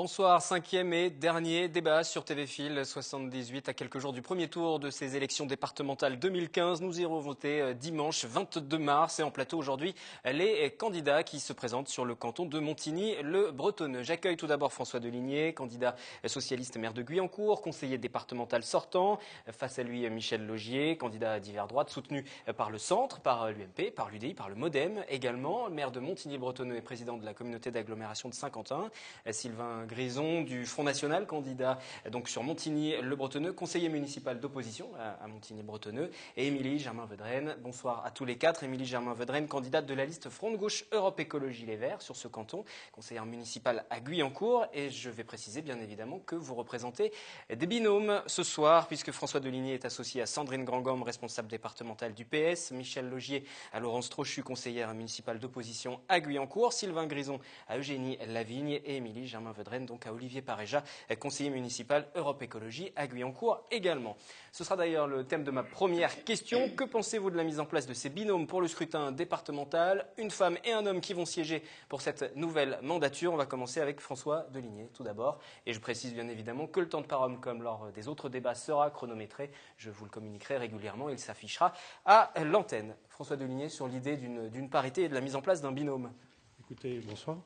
Bonsoir, cinquième et dernier débat sur TV Fil 78 à quelques jours du premier tour de ces élections départementales 2015. Nous irons voter dimanche 22 mars et en plateau aujourd'hui les candidats qui se présentent sur le canton de Montigny-le-Bretonneux. J'accueille tout d'abord François Deligné, candidat socialiste maire de Guyancourt, conseiller départemental sortant. Face à lui Michel Laugier, candidat divers droite soutenu par le centre, par l'UMP, par l'UDI, par le MoDem également. Maire de Montigny-le-Bretonneux et président de la communauté d'agglomération de Saint-Quentin. Sylvain Grison du Front National, candidat donc sur Montigny-le-Bretonneux, conseiller municipal d'opposition à Montigny-le-Bretonneux, et Émilie Germain-Vedrenne. Bonsoir à tous les quatre. Émilie Germain-Vedrenne, candidate de la liste Front de Gauche Europe Écologie Les Verts sur ce canton, conseillère municipale à Guyancourt. Et je vais préciser bien évidemment que vous représentez des binômes ce soir, puisque François Deligné est associé à Sandrine Grandgomme, responsable départementale du PS, Michel Laugier à Laurence Trochu, conseillère municipale d'opposition à Guyancourt, Sylvain Grison à Eugénie Lavigne et Émilie Germain-Vedrenne donc à Olivier Paréja, conseiller municipal Europe Écologie à Guyancourt également. Ce sera d'ailleurs le thème de ma première question. Que pensez-vous de la mise en place de ces binômes pour le scrutin départemental? Une femme et un homme qui vont siéger pour cette nouvelle mandature. On va commencer avec François Deligné tout d'abord. Et je précise bien évidemment que le temps de parole, comme lors des autres débats, sera chronométré. Je vous le communiquerai régulièrement. Il s'affichera à l'antenne. François Deligné, sur l'idée d'une parité et de la mise en place d'un binôme. Écoutez, bonsoir.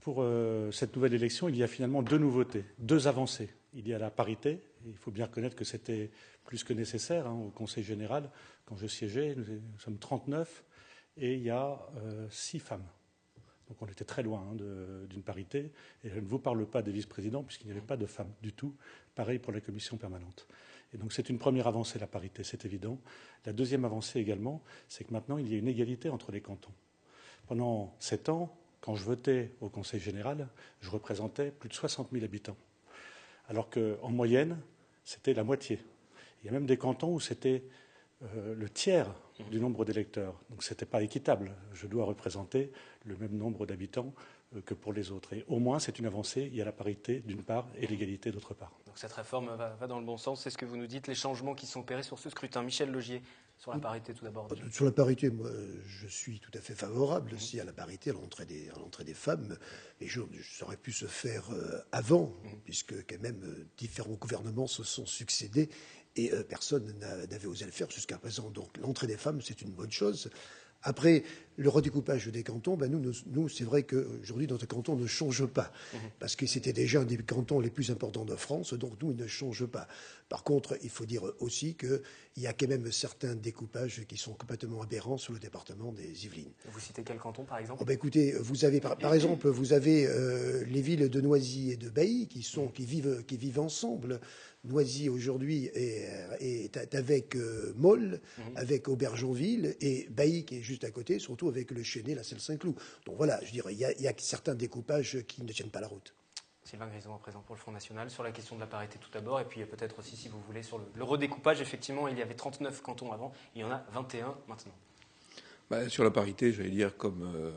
Pour cette nouvelle élection, il y a finalement deux nouveautés, deux avancées. Il y a la parité, et il faut bien reconnaître que c'était plus que nécessaire au Conseil général. Quand je siégeais, nous sommes 39, et il y a 6 femmes. Donc on était très loin d'une parité. Et je ne vous parle pas des vice-présidents, puisqu'il n'y avait pas de femmes du tout. Pareil pour la commission permanente. Et donc c'est une première avancée, la parité, c'est évident. La deuxième avancée également, c'est que maintenant il y a une égalité entre les cantons. Pendant 7 ans, quand je votais au Conseil général, je représentais plus de 60 000 habitants. Alors qu'en moyenne, c'était la moitié. Il y a même des cantons où c'était le tiers du nombre d'électeurs. Donc ce n'était pas équitable. Je dois représenter le même nombre d'habitants que pour les autres. Et au moins, c'est une avancée. Il y a la parité d'une part et l'égalité d'autre part. Donc cette réforme va dans le bon sens. C'est ce que vous nous dites, les changements qui sont opérés sur ce scrutin. Michel Laugier, sur la parité tout d'abord. Sur la parité, moi, je suis tout à fait favorable aussi à la parité, à l'entrée des femmes. Mais ça aurait pu se faire avant, puisque quand même différents gouvernements se sont succédés et personne n'avait osé le faire jusqu'à présent. Donc l'entrée des femmes, c'est une bonne chose. Après, le redécoupage des cantons, nous c'est vrai qu'aujourd'hui, notre canton ne change pas. Parce que c'était déjà un des cantons les plus importants de France, donc nous, il ne change pas. Par contre, il faut dire aussi qu'il y a quand même certains découpages qui sont complètement aberrants sur le département des Yvelines. Vous citez quel canton, par exemple? Écoutez, vous avez, par exemple, vous avez les villes de Noisy et de Bailly qui vivent ensemble. Noisy aujourd'hui est avec Molles, avec Aubergenville, et Bailly qui est juste à côté, surtout avec le Chénet, la Selle-Saint-Cloud. Donc voilà, je dirais, il y a certains découpages qui ne tiennent pas la route. Sylvain Grison, à présent pour le Front National, sur la question de la parité tout d'abord, et puis peut-être aussi, si vous voulez, sur le redécoupage. Effectivement, il y avait 39 cantons avant, il y en a 21 maintenant. Sur la parité, j'allais dire comme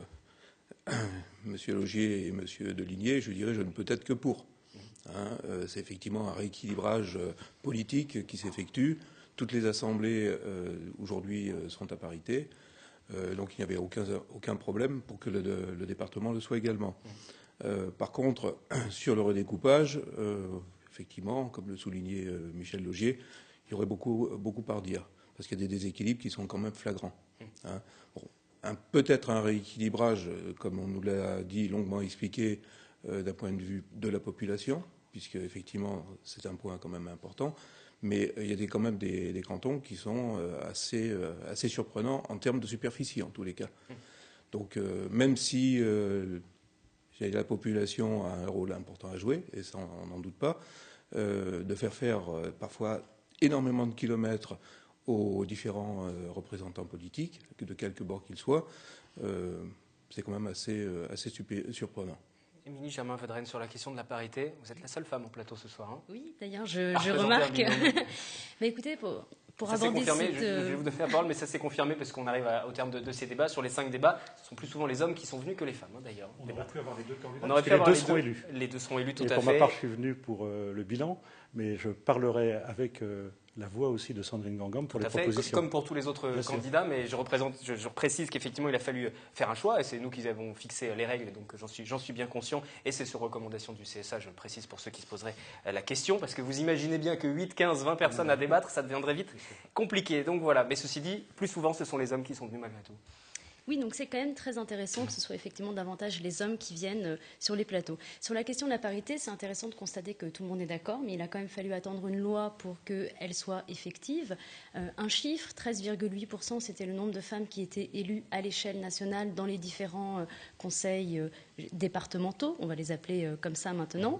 M. Laugier et M. Deligné, je dirais je ne peux être que pour. C'est effectivement un rééquilibrage politique qui s'effectue. Toutes les assemblées aujourd'hui sont à parité. Donc il n'y avait aucun problème pour que le département le soit également. Par contre, sur le redécoupage, effectivement, comme le soulignait Michel Laugier, il y aurait beaucoup à redire, parce qu'il y a des déséquilibres qui sont quand même flagrants. Peut-être un rééquilibrage, comme on nous l'a dit, longuement expliqué, d'un point de vue de la population, puisque effectivement c'est un point quand même important, mais il y a quand même des cantons qui sont assez surprenants en termes de superficie en tous les cas. Donc même si la population a un rôle important à jouer, et ça on n'en doute pas, de faire parfois énormément de kilomètres aux différents représentants politiques, de quelque bord qu'ils soient, c'est quand même assez surprenant. Émilie Germain-Vedrenne, sur la question de la parité, vous êtes la seule femme au plateau ce soir. Oui, d'ailleurs, je remarque. Mais écoutez, pour aborder cette... Je vais vous donner la parole, mais ça s'est confirmé parce qu'on arrive au terme de ces débats. Sur les 5 débats, ce sont plus souvent les hommes qui sont venus que les femmes, d'ailleurs. On aurait pu avoir les deux candidats. On aurait pu avoir les deux seront élus. Les deux seront élus, tout à fait. Pour ma part, je suis venu pour le bilan, mais je parlerai avec la voix aussi de Sandrine Gangam pour Tout les à fait, propositions. comme pour tous les autres candidats, mais je précise qu'effectivement il a fallu faire un choix et c'est nous qui avons fixé les règles, donc j'en suis bien conscient et c'est sur recommandation du CSA, je le précise pour ceux qui se poseraient la question, parce que vous imaginez bien que 8, 15, 20 personnes à débattre, ça deviendrait vite compliqué. Donc voilà, mais ceci dit, plus souvent ce sont les hommes qui sont venus malgré tout. Oui, donc c'est quand même très intéressant que ce soit effectivement davantage les hommes qui viennent sur les plateaux. Sur la question de la parité, c'est intéressant de constater que tout le monde est d'accord, mais il a quand même fallu attendre une loi pour qu'elle soit effective. Un chiffre, 13,8%, c'était le nombre de femmes qui étaient élues à l'échelle nationale dans les différents conseils départementaux, on va les appeler comme ça maintenant.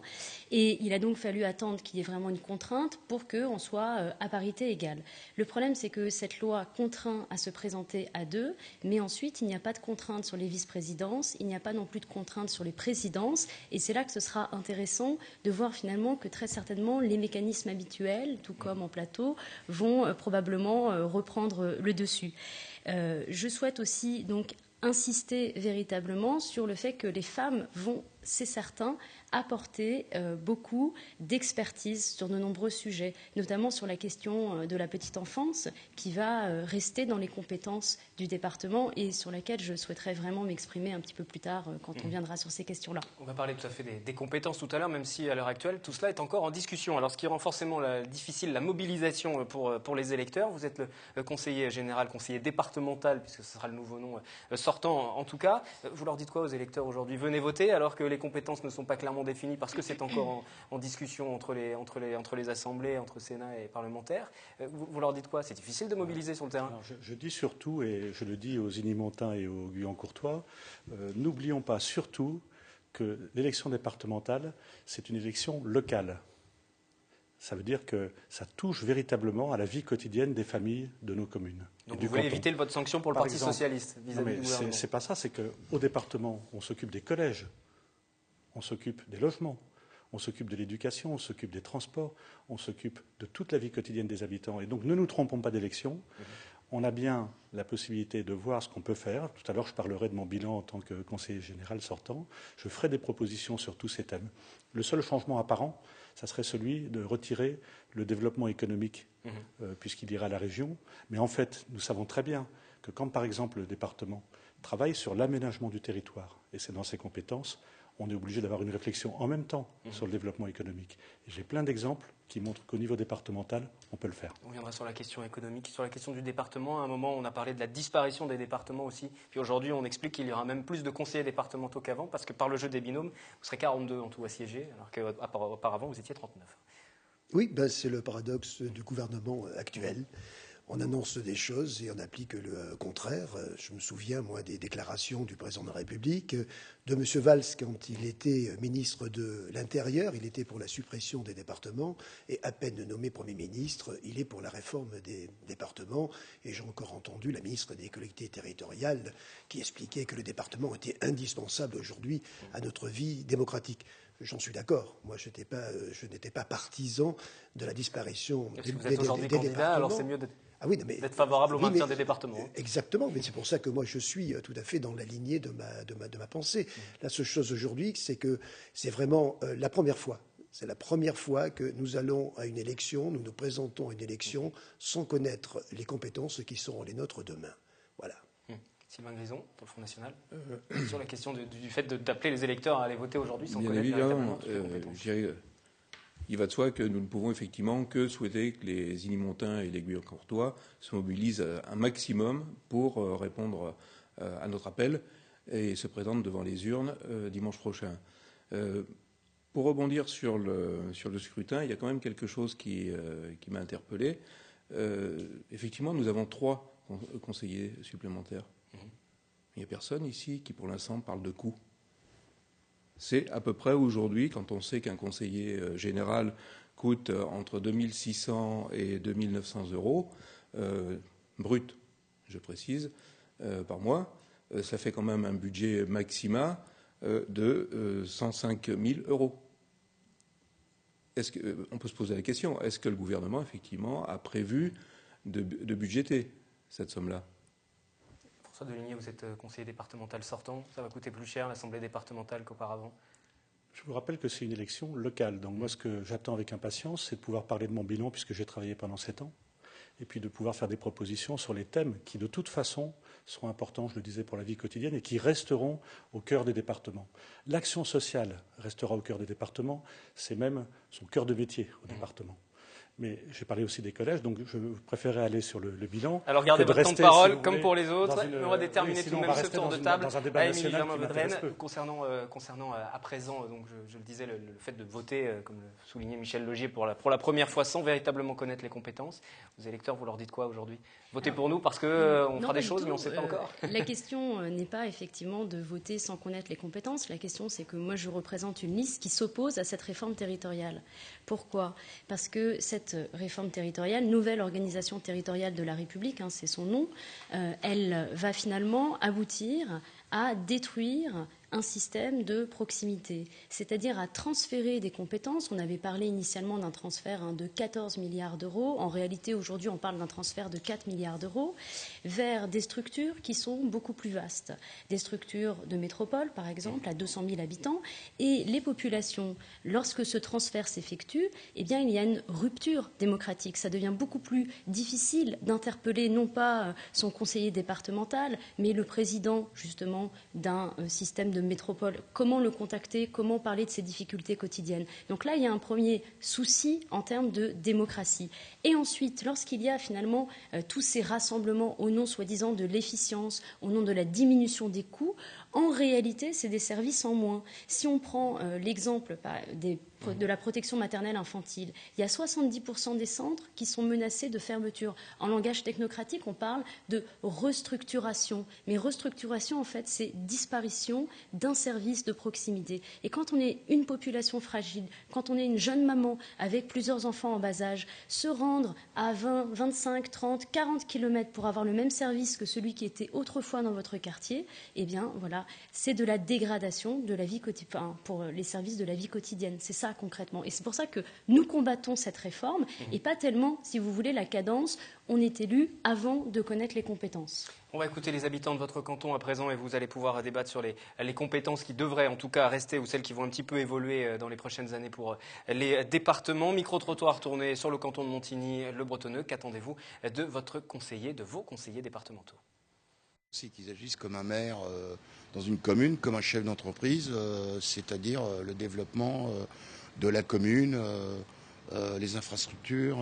Et il a donc fallu attendre qu'il y ait vraiment une contrainte pour qu'on soit à parité égale. Le problème, c'est que cette loi contraint à se présenter à 2, mais ensuite, il n'y a pas de contrainte sur les vice-présidences, il n'y a pas non plus de contrainte sur les présidences, et c'est là que ce sera intéressant de voir finalement que très certainement les mécanismes habituels, tout comme en plateau, vont probablement reprendre le dessus. Je souhaite aussi donc insister véritablement sur le fait que les femmes vont, c'est certain, apporter beaucoup d'expertise sur de nombreux sujets, notamment sur la question de la petite enfance, qui va rester dans les compétences du département et sur laquelle je souhaiterais vraiment m'exprimer un petit peu plus tard quand on viendra sur ces questions-là. On va parler tout à fait des compétences tout à l'heure, même si à l'heure actuelle, tout cela est encore en discussion. Alors, ce qui rend forcément difficile la mobilisation pour les électeurs, vous êtes le conseiller général, conseiller départemental, puisque ce sera le nouveau nom sortant en tout cas. Vous leur dites quoi aux électeurs aujourd'hui? Venez voter alors que les compétences ne sont pas clairement définies parce que c'est encore en discussion entre les assemblées, entre Sénat et parlementaires. Vous leur dites quoi? C'est difficile de mobiliser sur le terrain? Alors, je dis surtout, et je le dis aux Inimontins et aux Guyan-Courtois, n'oublions pas surtout que l'élection départementale, c'est une élection locale. Ça veut dire que ça touche véritablement à la vie quotidienne des familles de nos communes. Donc vous voulez éviter votre sanction pour le Parti socialiste vis-à-vis du gouvernement? C'est pas ça, c'est qu'au département, on s'occupe des collèges, on s'occupe des logements, on s'occupe de l'éducation, on s'occupe des transports, on s'occupe de toute la vie quotidienne des habitants. Et donc ne nous trompons pas d'élection. On a bien la possibilité de voir ce qu'on peut faire. Tout à l'heure, je parlerai de mon bilan en tant que conseiller général sortant. Je ferai des propositions sur tous ces thèmes. Le seul changement apparent, ça serait celui de retirer le développement économique, puisqu'il ira à la région. Mais en fait, nous savons très bien que quand, par exemple, le département travaille sur l'aménagement du territoire, et c'est dans ses compétences, on est obligé d'avoir une réflexion en même temps sur le développement économique. Et j'ai plein d'exemples qui montrent qu'au niveau départemental, on peut le faire. On viendra sur la question économique, sur la question du département. À un moment, on a parlé de la disparition des départements aussi. Puis aujourd'hui, on explique qu'il y aura même plus de conseillers départementaux qu'avant, parce que par le jeu des binômes, vous serez 42 en tout à siéger, alors qu'auparavant, vous étiez 39. Oui, ben c'est le paradoxe du gouvernement actuel. On annonce des choses et on applique le contraire. Je me souviens, moi, des déclarations du président de la République, de M. Valls quand il était ministre de l'Intérieur. Il était pour la suppression des départements et à peine nommé Premier ministre, il est pour la réforme des départements. Et j'ai encore entendu la ministre des collectivités territoriales qui expliquait que le département était indispensable aujourd'hui à notre vie démocratique. J'en suis d'accord. Moi, je n'étais pas partisan de la disparition des départements. Vous êtes aujourd'hui candidat, alors c'est mieux d'être favorable au maintien des départements. Exactement, mais c'est pour ça que moi, je suis tout à fait dans la lignée de ma pensée. La seule chose aujourd'hui, c'est que c'est vraiment la première fois. C'est la première fois que nous allons à une élection, nous nous présentons à une élection sans connaître les compétences qui seront les nôtres demain. Voilà. Sylvain Grison, pour le Front National, sur la question du fait d'appeler les électeurs à aller voter aujourd'hui sans connaître véritablement toutes les compétences. Il va de soi que nous ne pouvons effectivement que souhaiter que les Inimontins et les Guyan-Courtois se mobilisent un maximum pour répondre à notre appel et se présentent devant les urnes dimanche prochain. Pour rebondir sur le scrutin, il y a quand même quelque chose qui m'a interpellé. Effectivement, nous avons 3 conseillers supplémentaires. Il n'y a personne ici qui, pour l'instant, parle de coût. C'est à peu près aujourd'hui, quand on sait qu'un conseiller général coûte entre 2 600 et 2 900 euros, brut, je précise, par mois, ça fait quand même un budget maxima de 105 000 euros. On peut se poser la question, est-ce que le gouvernement, effectivement, a prévu de budgéter cette somme-là? François Deligné, vous êtes conseiller départemental sortant. Ça va coûter plus cher l'Assemblée départementale qu'auparavant? Je vous rappelle que c'est une élection locale. Donc moi, ce que j'attends avec impatience, c'est de pouvoir parler de mon bilan, puisque j'ai travaillé pendant 7 ans, et puis de pouvoir faire des propositions sur les thèmes qui, de toute façon, seront importants, je le disais, pour la vie quotidienne, et qui resteront au cœur des départements. L'action sociale restera au cœur des départements, c'est même son cœur de métier au département. Mais j'ai parlé aussi des collèges, donc je préférerais aller sur le bilan. Alors gardez votre temps de parole, comme pour les autres. On va déterminer tout de même ce tour de table. Dans un débat Émilie Germain-Vedrenne, peu. concernant à présent, donc je le disais, le fait de voter, comme le soulignait Michel Logier, pour la première fois sans véritablement connaître les compétences. Aux électeurs, vous leur dites quoi aujourd'hui? Votez pour nous parce qu'on fera des choses, mais on ne sait pas encore. La question n'est pas effectivement de voter sans connaître les compétences. La question, c'est que moi, je représente une liste qui s'oppose à cette réforme territoriale. Pourquoi? Parce que cette réforme territoriale, nouvelle organisation territoriale de la République, hein, c'est son nom, elle va finalement aboutir à détruire un système de proximité, c'est-à-dire à transférer des compétences. On avait parlé initialement d'un transfert de 14 milliards d'euros. En réalité, aujourd'hui, on parle d'un transfert de 4 milliards d'euros vers des structures qui sont beaucoup plus vastes. Des structures de métropole, par exemple, à 200 000 habitants. Et les populations, lorsque ce transfert s'effectue, eh bien, il y a une rupture démocratique. Ça devient beaucoup plus difficile d'interpeller non pas son conseiller départemental, mais le président, justement, d'un système de métropole. Comment le contacter? Comment parler de ses difficultés quotidiennes? Donc là, il y a un premier souci en termes de démocratie. Et ensuite, lorsqu'il y a finalement tous ces rassemblements au nom, soi-disant, de l'efficience, au nom de la diminution des coûts, en réalité, c'est des services en moins. Si on prend l'exemple de la protection maternelle infantile, il y a 70% des centres qui sont menacés de fermeture. En langage technocratique, on parle de restructuration. Mais restructuration, en fait, c'est disparition d'un service de proximité. Et quand on est une population fragile, quand on est une jeune maman avec plusieurs enfants en bas âge, se rendre à 20, 25, 30, 40 km pour avoir le même service que celui qui était autrefois dans votre quartier, eh bien, voilà, c'est de la dégradation de la vie quotidienne, pour les services de la vie quotidienne. C'est ça concrètement. Et c'est pour ça que nous combattons cette réforme et pas tellement, si vous voulez, la cadence. On est élu avant de connaître les compétences. On va écouter les habitants de votre canton à présent et vous allez pouvoir débattre sur les compétences qui devraient en tout cas rester ou celles qui vont un petit peu évoluer dans les prochaines années pour les départements. Micro-trottoir tourné sur le canton de Montigny-le Bretonneux. Qu'attendez-vous de votre conseiller, de vos conseillers départementaux? C'est qu'ils agissent comme un maire dans une commune, comme un chef d'entreprise, c'est-à-dire le développement de la commune, les infrastructures,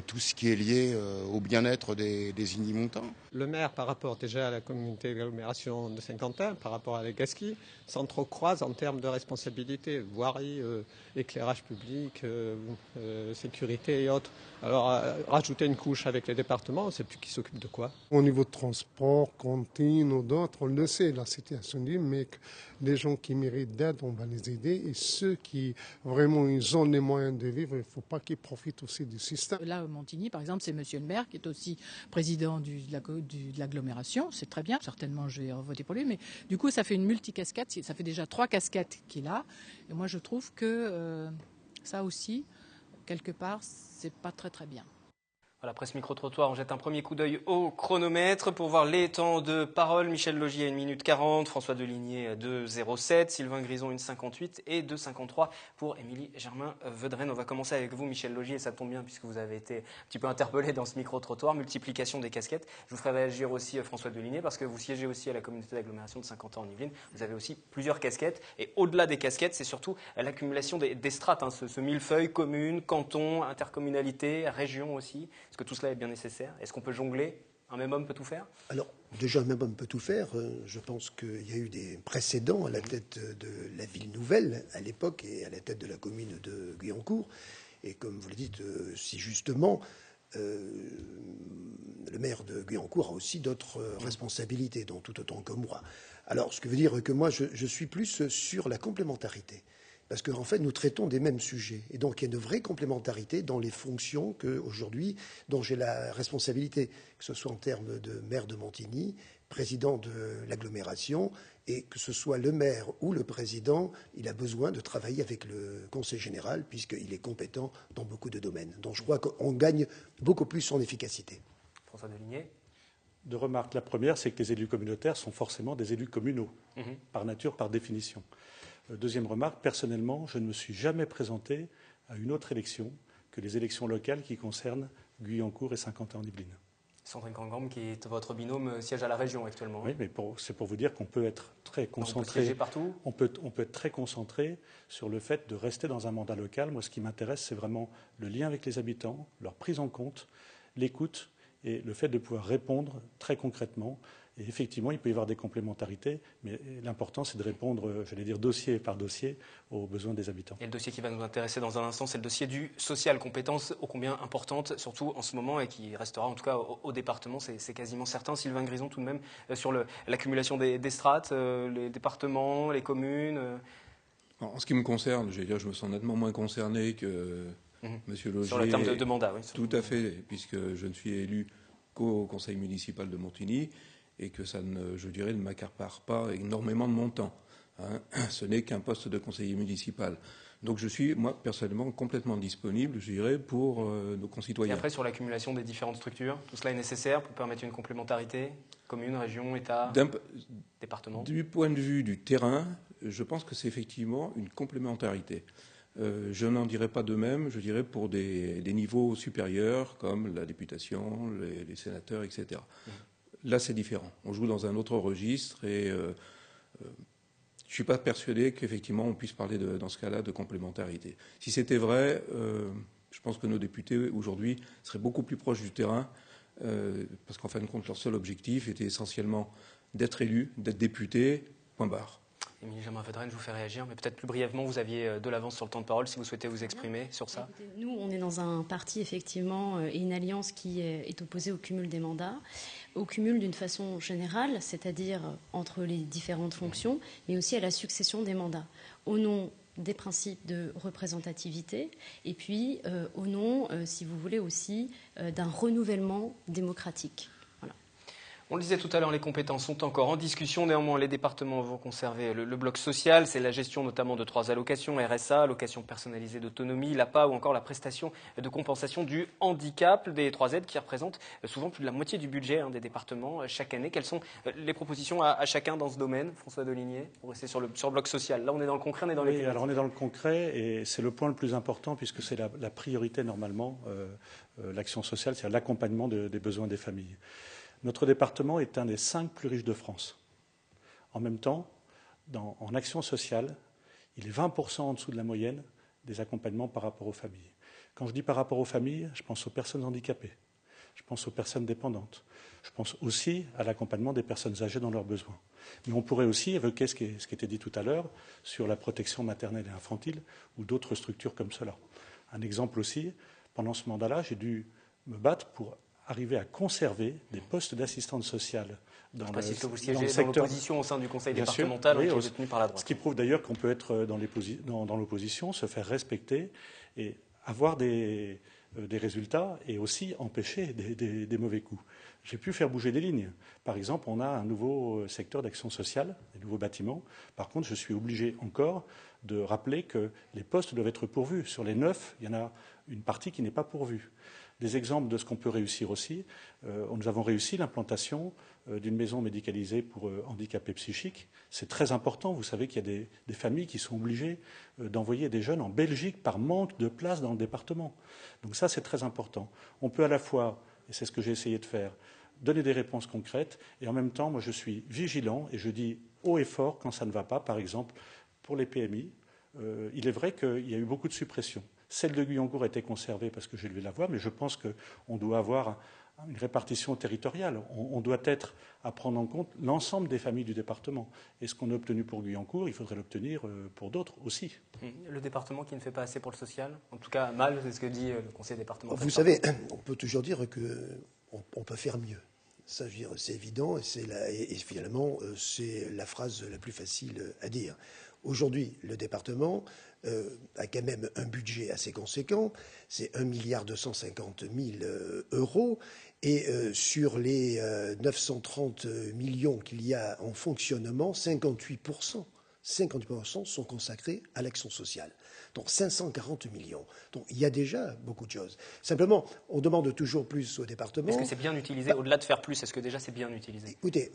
tout ce qui est lié au bien-être des Igny-Montants. Le maire, par rapport déjà à la communauté d'agglomération de Saint-Quentin, par rapport à la Gasquie, s'entrecroisent en termes de responsabilité, voirie, éclairage public, sécurité et autres. Alors, rajouter une couche avec les départements, on ne sait plus qui s'occupe de quoi. Au niveau de transport, cantine ou d'autres, on le sait, la situation dit, mais les gens qui méritent d'aide, on va les aider. Et ceux qui, vraiment, ils ont les moyens de vivre, il ne faut pas qu'ils profitent aussi du système. Là, au Montigny, par exemple, c'est monsieur le maire qui est aussi président de l'agglomération. C'est très bien. Certainement, je vais voter pour lui. Mais du coup, ça fait une multicasquette. Ça fait déjà 3 casquettes qu'il a. Et moi, je trouve que ça aussi, quelque part, c'est pas très très bien. Voilà, presse micro-trottoir, on jette un premier coup d'œil au chronomètre pour voir les temps de parole. Michel Logier, 1 minute 40, François Deligné, 2,07, Sylvain Grison, 1,58 et 2,53 pour Émilie Germain-Vedrenne. On va commencer avec vous, Michel Logier, et ça tombe bien puisque vous avez été un petit peu interpellé dans ce micro-trottoir, multiplication des casquettes. Je vous ferai réagir aussi François Deligné parce que vous siégez aussi à la communauté d'agglomération de Saint-Quentin en Yvelines. Vous avez aussi plusieurs casquettes et au-delà des casquettes, c'est surtout l'accumulation des strates, hein, ce millefeuille, commune, canton, intercommunalité, région aussi. Est-ce que tout cela est bien nécessaire? Est-ce qu'on peut jongler? Un même homme peut tout faire? Alors, déjà, un même homme peut tout faire. Je pense qu'il y a eu des précédents à la tête de la ville nouvelle, à l'époque, et à la tête de la commune de Guyancourt. Et comme vous le dites si justement, le maire de Guyancourt a aussi d'autres responsabilités, dont tout autant que moi. Alors, ce que veut dire que moi, je suis plus sur la complémentarité. Parce qu'en fait, nous traitons des mêmes sujets. Et donc, il y a une vraie complémentarité dans les fonctions qu'aujourd'hui, dont j'ai la responsabilité, que ce soit en termes de maire de Montigny, président de l'agglomération, et que ce soit le maire ou le président, il a besoin de travailler avec le conseil général, puisqu'il est compétent dans beaucoup de domaines. Donc, je crois qu'on gagne beaucoup plus en efficacité. François Deligné. 2 remarques. La première, c'est que les élus communautaires sont forcément des élus communaux, par nature, par définition. Deuxième remarque, personnellement, je ne me suis jamais présenté à une autre élection que les élections locales qui concernent Guyancourt et Saint-Quentin-en-Yvelines. Sandrine Kangam, qui est votre binôme, siège à la région actuellement. Oui, mais c'est pour vous dire qu'on peut être très concentré. On peut siéger partout. On peut être très concentré sur le fait de rester dans un mandat local. Moi, ce qui m'intéresse, c'est vraiment le lien avec les habitants, leur prise en compte, l'écoute et le fait de pouvoir répondre très concrètement. Et effectivement, il peut y avoir des complémentarités, mais l'important, c'est de répondre, j'allais dire, dossier par dossier, aux besoins des habitants. Et le dossier qui va nous intéresser dans un instant, c'est le dossier du social, compétence ô combien importante, surtout en ce moment, et qui restera en tout cas au département, c'est quasiment certain. Sylvain Grison, tout de même, sur l'accumulation des strates, les départements, les communes. En ce qui me concerne, je me sens nettement moins concerné que Monsieur Laugier. Sur le terme de mandat, oui. Tout à fait, puisque je ne suis élu qu'au conseil municipal de Montigny, et que ça ne m'accapare pas énormément de mon temps. Hein. Ce n'est qu'un poste de conseiller municipal. Donc je suis, moi, personnellement, complètement disponible, je dirais, pour nos concitoyens. Et après, sur l'accumulation des différentes structures, tout cela est nécessaire pour permettre une complémentarité, commune, région, État, département? Du point de vue du terrain, je pense que c'est effectivement une complémentarité. Je n'en dirais pas de même, je dirais pour des niveaux supérieurs, comme la députation, les sénateurs, etc. Là, c'est différent. On joue dans un autre registre et je ne suis pas persuadé qu'effectivement on puisse parler dans ce cas-là de complémentarité. Si c'était vrai, je pense que nos députés aujourd'hui seraient beaucoup plus proches du terrain parce qu'en fin de compte, leur seul objectif était essentiellement d'être élus, d'être députés, point barre. Émilie Germain-Vedrenne, je vous fais réagir, mais peut-être plus brièvement, vous aviez de l'avance sur le temps de parole, si vous souhaitez vous exprimer sur ça. Écoutez, nous, on est dans un parti, effectivement, et une alliance qui est opposée au cumul des mandats, au cumul d'une façon générale, c'est-à-dire entre les différentes fonctions, mais aussi à la succession des mandats, au nom des principes de représentativité, et puis au nom, si vous voulez, aussi d'un renouvellement démocratique. On le disait tout à l'heure, les compétences sont encore en discussion. Néanmoins, les départements vont conserver le bloc social. C'est la gestion notamment de 3 allocations, RSA, allocation personnalisée d'autonomie, l'APA ou encore la prestation de compensation du handicap, des 3 aides qui représentent souvent plus de la moitié du budget des départements chaque année. Quelles sont les propositions à chacun dans ce domaine, François Deligné, pour rester sur le bloc social? Là, on est dans le concret, on est dans les... Oui, alors on est dans le concret et c'est le point le plus important puisque c'est la priorité normalement, l'action sociale, c'est-à-dire l'accompagnement des besoins des familles. Notre département est un des 5 plus riches de France. En même temps, en action sociale, il est 20% en dessous de la moyenne des accompagnements par rapport aux familles. Quand je dis par rapport aux familles, je pense aux personnes handicapées, je pense aux personnes dépendantes, je pense aussi à l'accompagnement des personnes âgées dans leurs besoins. Mais on pourrait aussi évoquer ce qui était dit tout à l'heure sur la protection maternelle et infantile ou d'autres structures comme cela. Un exemple aussi, pendant ce mandat-là, j'ai dû me battre pour arriver à conserver des postes d'assistante sociale dans le secteur. Que vous siégez dans l'opposition au sein du conseil départemental, qui est détenu par la droite. Ce qui prouve d'ailleurs qu'on peut être dans l'opposition, se faire respecter et avoir des résultats et aussi empêcher des mauvais coups. J'ai pu faire bouger des lignes. Par exemple, on a un nouveau secteur d'action sociale, des nouveaux bâtiments. Par contre, je suis obligé encore de rappeler que les postes doivent être pourvus. Sur les 9, il y en a une partie qui n'est pas pourvue. Des exemples de ce qu'on peut réussir aussi. Nous avons réussi l'implantation d'une maison médicalisée pour handicapés psychiques. C'est très important. Vous savez qu'il y a des familles qui sont obligées d'envoyer des jeunes en Belgique par manque de place dans le département. Donc ça, c'est très important. On peut à la fois, et c'est ce que j'ai essayé de faire, donner des réponses concrètes, et en même temps, moi, je suis vigilant et je dis haut et fort quand ça ne va pas. Par exemple, pour les PMI, il est vrai qu'il y a eu beaucoup de suppressions. Celle de Guyancourt a été conservée parce que j'ai levé la voix, mais je pense qu'on doit avoir une répartition territoriale. On doit être à prendre en compte l'ensemble des familles du département. Et ce qu'on a obtenu pour Guyancourt, il faudrait l'obtenir pour d'autres aussi. Le département qui ne fait pas assez pour le social, en tout cas mal, c'est ce que dit le conseil départemental. Vous savez, on peut toujours dire qu'on peut faire mieux. Ça, c'est évident et finalement, c'est la phrase la plus facile à dire. Aujourd'hui, le département a quand même un budget assez conséquent, c'est 1,250 milliard d'euros, et sur les 930 millions qu'il y a en fonctionnement, 58% sont consacrés à l'action sociale. Donc 540 millions. Donc il y a déjà beaucoup de choses. Simplement, on demande toujours plus au département. Est-ce que c'est bien utilisé? Au-delà de faire plus, est-ce que déjà c'est bien utilisé? Écoutez,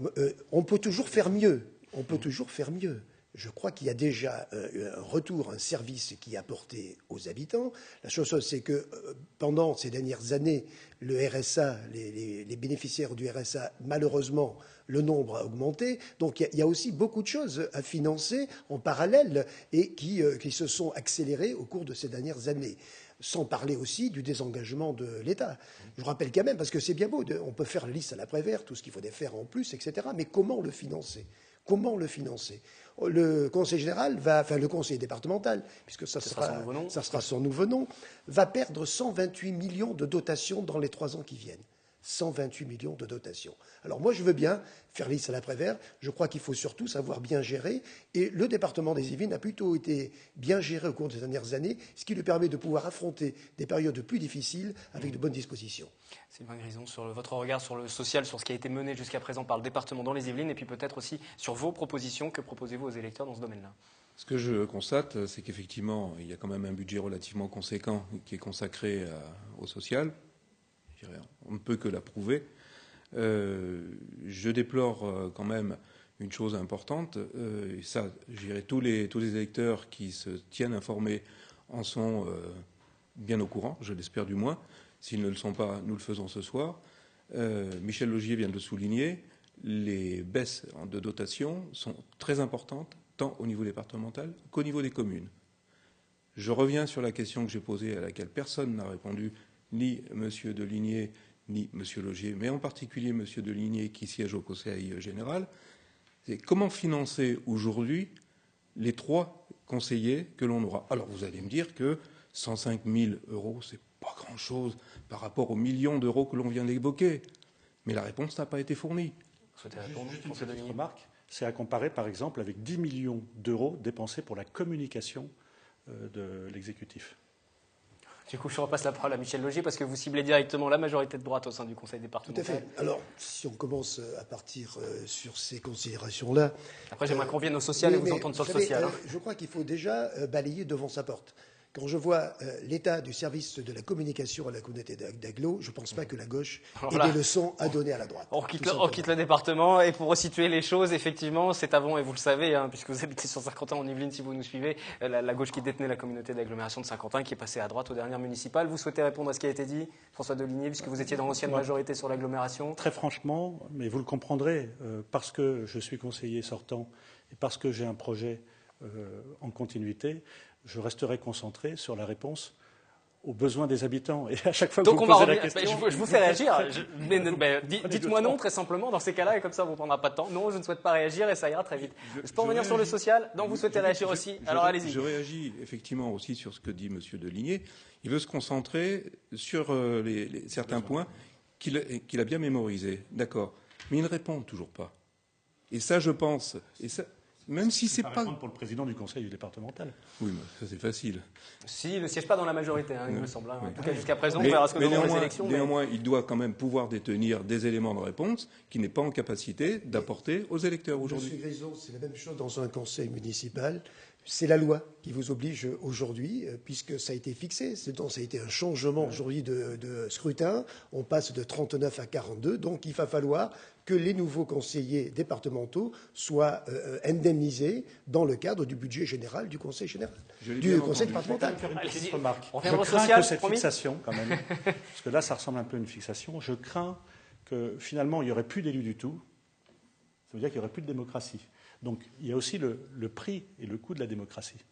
on peut toujours faire mieux. On peut toujours faire mieux. je crois qu'il y a déjà un retour, un service qui est apporté aux habitants. La chose, c'est que pendant ces dernières années, le RSA, les bénéficiaires du RSA, malheureusement, le nombre a augmenté. Donc il y a aussi beaucoup de choses à financer en parallèle et qui se sont accélérées au cours de ces dernières années. Sans parler aussi du désengagement de l'État. Je vous rappelle quand même, parce que c'est bien beau, on peut faire la liste à la Prévert, tout ce qu'il faudrait faire en plus, etc. Mais comment le financer ? Comment le financer ? Le Conseil général le Conseil départemental, puisque ça sera son nouveau nom, va perdre 128 millions de dotations dans les 3 ans qui viennent. 128 millions de dotations. Alors moi, je veux bien faire liste à la Prévert. Je crois qu'il faut surtout savoir bien gérer. Et le département des Yvelines a plutôt été bien géré au cours des dernières années, ce qui lui permet de pouvoir affronter des périodes plus difficiles avec de bonnes dispositions. Sylvain Grison, sur votre regard sur le social, sur ce qui a été mené jusqu'à présent par le département dans les Yvelines, et puis peut-être aussi sur vos propositions. Que proposez-vous aux électeurs dans ce domaine-là ? Ce que je constate, c'est qu'effectivement, il y a quand même un budget relativement conséquent qui est consacré au social. On ne peut que l'approuver. Je déplore quand même une chose importante, et ça, je dirais, tous les électeurs qui se tiennent informés en sont bien au courant, je l'espère du moins. S'ils ne le sont pas, nous le faisons ce soir. Michel Laugier vient de le souligner, les baisses de dotation sont très importantes, tant au niveau départemental qu'au niveau des communes. Je reviens sur la question que j'ai posée, à laquelle personne n'a répondu, ni M. Deligné, ni M. Laugier, mais en particulier M. Deligné qui siège au Conseil général. C'est comment financer aujourd'hui les 3 conseillers que l'on aura. Alors vous allez me dire que 105 000 €, c'est pas grand-chose par rapport aux millions d'euros que l'on vient d'évoquer. Mais la réponse n'a pas été fournie. Juste une petite remarque, c'est à comparer par exemple avec 10 millions d'euros dépensés pour la communication de l'exécutif. Du coup, je repasse la parole à Michel Laugier parce que vous ciblez directement la majorité de droite au sein du Conseil départemental. Tout à fait. Alors, si on commence à partir sur ces considérations-là... Après, j'aimerais qu'on vienne au social et vous entendre sur le social. Je crois qu'il faut déjà balayer devant sa porte. Quand je vois l'état du service de la communication à la communauté d'Aglo, je ne pense pas que la gauche ait des leçons à donner à la droite. On quitte le département et pour resituer les choses, effectivement, c'est avant, et vous le savez, puisque vous habitez sur Saint-Quentin en Yvelines, si vous nous suivez, la gauche qui détenait la communauté d'agglomération de Saint-Quentin qui est passée à droite aux dernières municipales. Vous souhaitez répondre à ce qui a été dit, François Deligné, puisque vous étiez dans l'ancienne majorité sur l'agglomération ? Très franchement, mais vous le comprendrez, parce que je suis conseiller sortant et parce que j'ai un projet en continuité, je resterai concentré sur la réponse aux besoins des habitants. Et à chaque fois que vous posez la question... Je vous fais réagir. Dites-moi non, très simplement, dans ces cas-là, et comme ça, vous ne prendra pas de temps. Non, je ne souhaite pas réagir et ça ira très vite. Je peux revenir sur le social ? Non, vous souhaitez réagir aussi ? Alors allez-y. Je réagis effectivement aussi sur ce que dit M. Deligné. Il veut se concentrer sur certains points qu'il a bien mémorisés. D'accord. Mais il ne répond toujours pas. Et ça, je pense... Même si c'est pas pour le président du conseil départemental. Oui, mais ça c'est facile. S'il ne siège pas dans la majorité, il me semble. En tout cas, jusqu'à présent, on verra ce que donneront les élections. Néanmoins, il doit quand même pouvoir détenir des éléments de réponse qu'il n'est pas en capacité d'apporter aux électeurs aujourd'hui. Monsieur Grison, c'est la même chose dans un conseil municipal. C'est la loi qui vous oblige aujourd'hui, puisque ça a été fixé. Ça a été un changement aujourd'hui de scrutin. On passe de 39 à 42. Donc, il va falloir que les nouveaux conseillers départementaux soient indemnisés dans le cadre du budget général du Conseil général, du Conseil départemental. Je vais faire une petite remarque. On Je crains que cette fixation, quand même, parce que là, ça ressemble un peu à une fixation, je crains que finalement, il n'y aurait plus d'élus du tout. Ça veut dire qu'il n'y aurait plus de démocratie. Donc, il y a aussi le prix et le coût de la démocratie.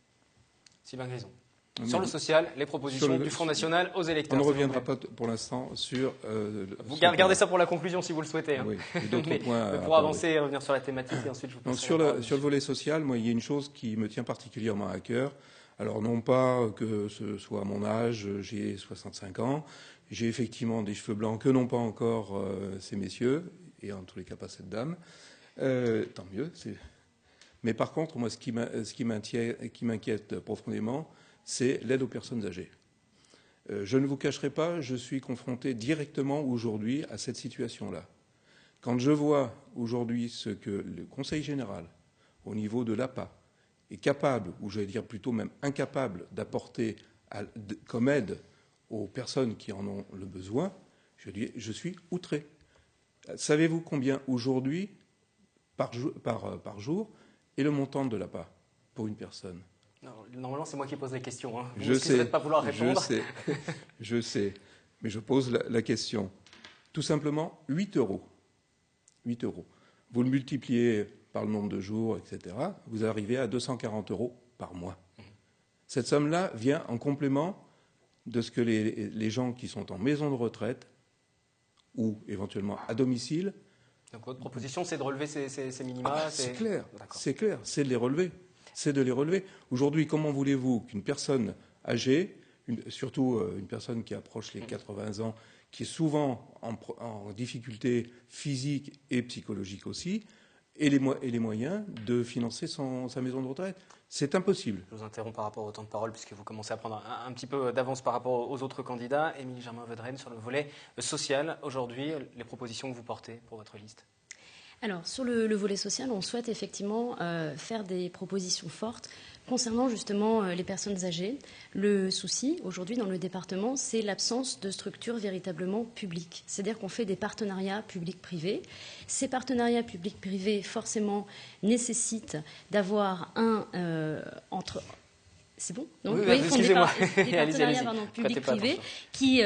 Sylvain Grison. Sur le social, les propositions du Front National aux électeurs. On ne reviendra pas pour l'instant sur... vous gardez ça pour la conclusion si vous le souhaitez. Oui, d'autres points pour avancer et revenir sur la thématique, et ensuite je vous sur le volet social, moi, il y a une chose qui me tient particulièrement à cœur. Alors, non pas que ce soit à mon âge, j'ai 65 ans, j'ai effectivement des cheveux blancs que n'ont pas encore ces messieurs, et en tous les cas pas cette dame. Tant mieux. Mais par contre, moi, ce qui m'inquiète profondément, c'est l'aide aux personnes âgées. Je ne vous cacherai pas, je suis confronté directement aujourd'hui à cette situation-là. Quand je vois aujourd'hui ce que le Conseil général, au niveau de l'APA, est capable, ou j'allais dire plutôt même incapable, d'apporter comme aide aux personnes qui en ont le besoin, je suis outré. Savez-vous combien aujourd'hui, par jour, et le montant de l'APA pour une personne? Normalement, c'est moi qui pose les questions. Hein. Je sais, de pas vouloir répondre. je sais, mais je pose la question. Tout simplement, 8 €. 8 €. Vous le multipliez par le nombre de jours, etc., vous arrivez à 240 € par mois. Cette somme-là vient en complément de ce que les gens qui sont en maison de retraite ou éventuellement à domicile. Donc votre proposition, c'est de relever ces minima. C'est clair, c'est de les relever. C'est de les relever. Aujourd'hui, comment voulez-vous qu'une personne âgée, surtout une personne qui approche les 80 ans, qui est souvent en difficulté physique et psychologique aussi, ait les moyens de financer sa maison de retraite? C'est impossible. Je vous interromps par rapport au temps de parole, puisque vous commencez à prendre un petit peu d'avance par rapport aux autres candidats. Émilie Germain-Vedrenne, sur le volet social, aujourd'hui, les propositions que vous portez pour votre liste? Alors, sur le volet social, on souhaite effectivement faire des propositions fortes concernant justement les personnes âgées. Le souci, aujourd'hui, dans le département, c'est l'absence de structures véritablement publiques. C'est-à-dire qu'on fait des partenariats publics-privés. Ces partenariats publics-privés, forcément, nécessitent d'avoir C'est bon? Donc, oui, excusez-moi. Des partenariats publics-privés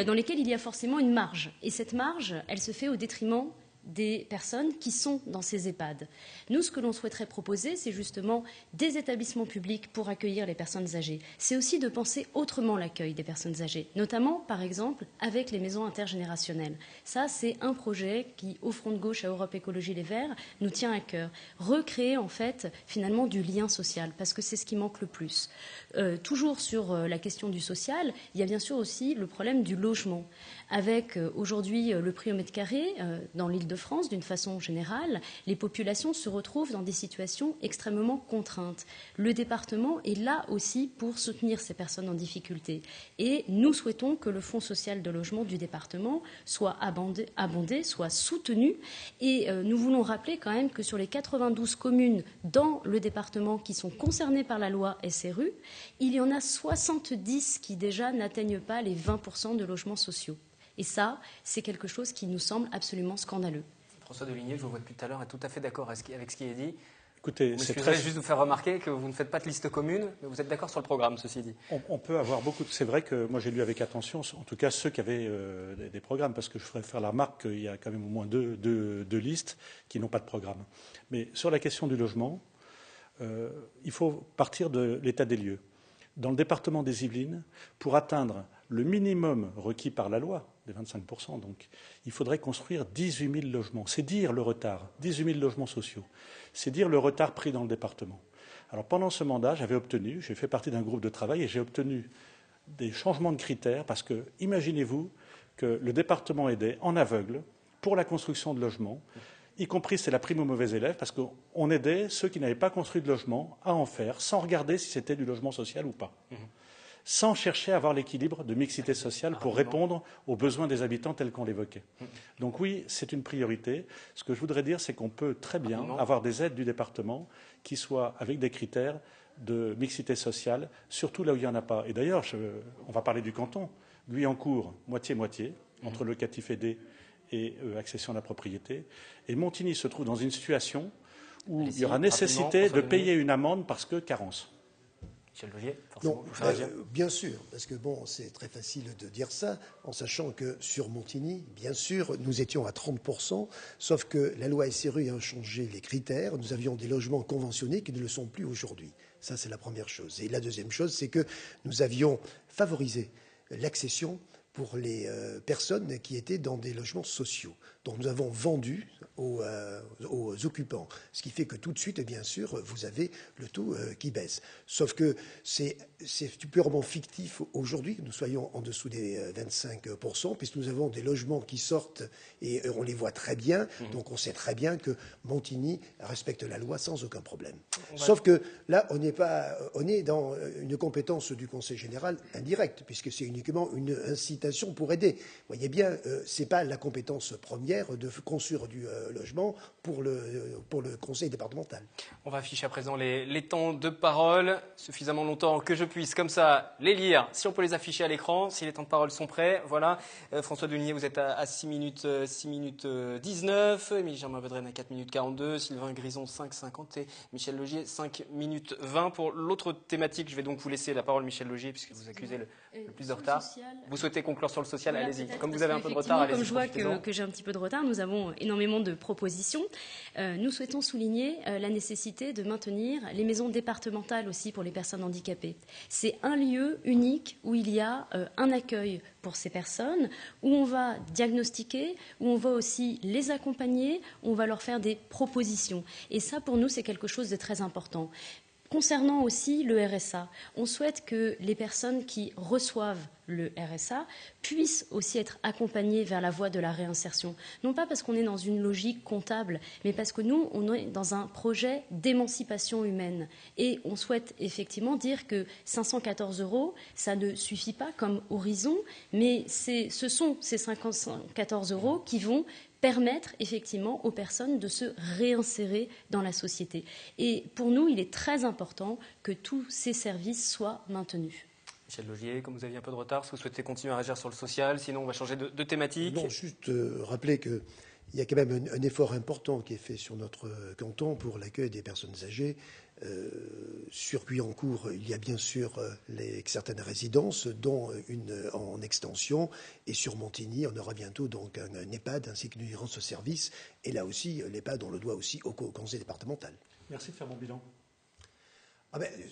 dans lesquels il y a forcément une marge. Et cette marge, elle se fait au détriment des personnes qui sont dans ces EHPAD. Nous, ce que l'on souhaiterait proposer, c'est justement des établissements publics pour accueillir les personnes âgées. C'est aussi de penser autrement l'accueil des personnes âgées, notamment, par exemple, avec les maisons intergénérationnelles. Ça, c'est un projet qui, au Front de gauche, à Europe Écologie Les Verts, nous tient à cœur. Recréer, en fait, finalement, du lien social, parce que c'est ce qui manque le plus. Toujours sur la question du social, il y a bien sûr aussi le problème du logement. Avec aujourd'hui le prix au mètre carré dans l'Île-de-France, d'une façon générale, les populations se retrouvent dans des situations extrêmement contraintes. Le département est là aussi pour soutenir ces personnes en difficulté. Et nous souhaitons que le Fonds social de logement du département soit abondé, soit soutenu. Et nous voulons rappeler quand même que sur les 92 communes dans le département qui sont concernées par la loi SRU, il y en a 70 qui déjà n'atteignent pas les 20% de logements sociaux. Et ça, c'est quelque chose qui nous semble absolument scandaleux. François Deligné, je vous vois depuis tout à l'heure, est tout à fait d'accord avec ce qui est dit. Écoutez, je voudrais juste vous faire remarquer que vous ne faites pas de liste commune, mais vous êtes d'accord sur le programme, ceci dit. On peut avoir beaucoup de... C'est vrai que moi j'ai lu avec attention, en tout cas ceux qui avaient des programmes, parce que je ferais faire la remarque qu'il y a quand même au moins deux listes qui n'ont pas de programme. Mais sur la question du logement, il faut partir de l'état des lieux. Dans le département des Yvelines, pour atteindre le minimum requis par la loi, des 25%, donc, il faudrait construire 18 000 logements. C'est dire le retard, 18 000 logements sociaux. C'est dire le retard pris dans le département. Alors pendant ce mandat, j'ai fait partie d'un groupe de travail et j'ai obtenu des changements de critères parce que, imaginez-vous que le département aidait en aveugle pour la construction de logements, y compris c'est la prime aux mauvais élèves, parce qu'on aidait ceux qui n'avaient pas construit de logement à en faire, sans regarder si c'était du logement social ou pas. Sans chercher à avoir l'équilibre de mixité sociale pour répondre aux besoins des habitants tels qu'on l'évoquait. Donc oui, c'est une priorité. Ce que je voudrais dire, c'est qu'on peut très bien avoir des aides du département qui soient avec des critères de mixité sociale, surtout là où il n'y en a pas. Et d'ailleurs, on va parler du canton. Guyancourt, moitié-moitié, entre locatif aidé et accession à la propriété. Et Montigny se trouve dans une situation où il y aura nécessité de payer une amende parce que carence. Michel Laugier, forcément. Bien sûr, parce que bon, c'est très facile de dire ça, en sachant que sur Montigny, bien sûr, nous étions à 30%, sauf que la loi SRU a changé les critères. Nous avions des logements conventionnés qui ne le sont plus aujourd'hui. Ça, c'est la première chose. Et la deuxième chose, c'est que nous avions favorisé l'accession pour les personnes qui étaient dans des logements sociaux. Donc nous avons vendu aux occupants. Ce qui fait que tout de suite, bien sûr, vous avez le taux qui baisse. Sauf que c'est purement fictif aujourd'hui que nous soyons en dessous des 25%, puisque nous avons des logements qui sortent et on les voit très bien. Donc on sait très bien que Montigny respecte la loi sans aucun problème. Sauf que là, on est dans une compétence du Conseil général indirecte, puisque c'est uniquement une incitation pour aider. Vous voyez bien, ce n'est pas la compétence première. manière de construire du logement pour le conseil départemental. On va afficher à présent les temps de parole, suffisamment longtemps que je puisse comme ça les lire, si on peut les afficher à l'écran, si les temps de parole sont prêts. Voilà, François Deligné, vous êtes à 6 minutes 19, Émilie Germain-Vedrenne à 4 minutes 42, Sylvain Grison 5,50 et Michel Laugier 5 minutes 20. Pour l'autre thématique, je vais donc vous laisser la parole, Michel Laugier, puisque vous accusez le plus de retard. Vous souhaitez conclure sur le social, voilà, allez-y. Comme vous avez un peu de retard, allez-y. Comme je vois que j'ai un petit peu de retard, nous avons énormément de propositions. Nous souhaitons souligner la nécessité de maintenir les maisons départementales aussi pour les personnes handicapées. C'est un lieu unique où il y a un accueil pour ces personnes, où on va diagnostiquer, où on va aussi les accompagner, où on va leur faire des propositions. Et ça, pour nous, c'est quelque chose de très important. Concernant aussi le RSA, on souhaite que les personnes qui reçoivent le RSA puissent aussi être accompagnées vers la voie de la réinsertion. Non pas parce qu'on est dans une logique comptable, mais parce que nous, on est dans un projet d'émancipation humaine. Et on souhaite effectivement dire que 514 €, ça ne suffit pas comme horizon, mais ce sont ces 514 € qui vont permettre effectivement aux personnes de se réinsérer dans la société. Et pour nous, il est très important que tous ces services soient maintenus. Michel Laugier, comme vous aviez un peu de retard, est-ce que vous souhaitez continuer à réagir sur le social? Sinon, on va changer de thématique. Non, juste rappeler qu'il y a quand même un effort important qui est fait sur notre canton pour l'accueil des personnes âgées. Sur Guyancourt, il y a bien sûr certaines résidences, dont une en extension, et sur Montigny, on aura bientôt donc un EHPAD ainsi qu'une urgence service. Et là aussi, l'EHPAD, on le doit aussi au conseil départemental. Merci de faire mon bilan.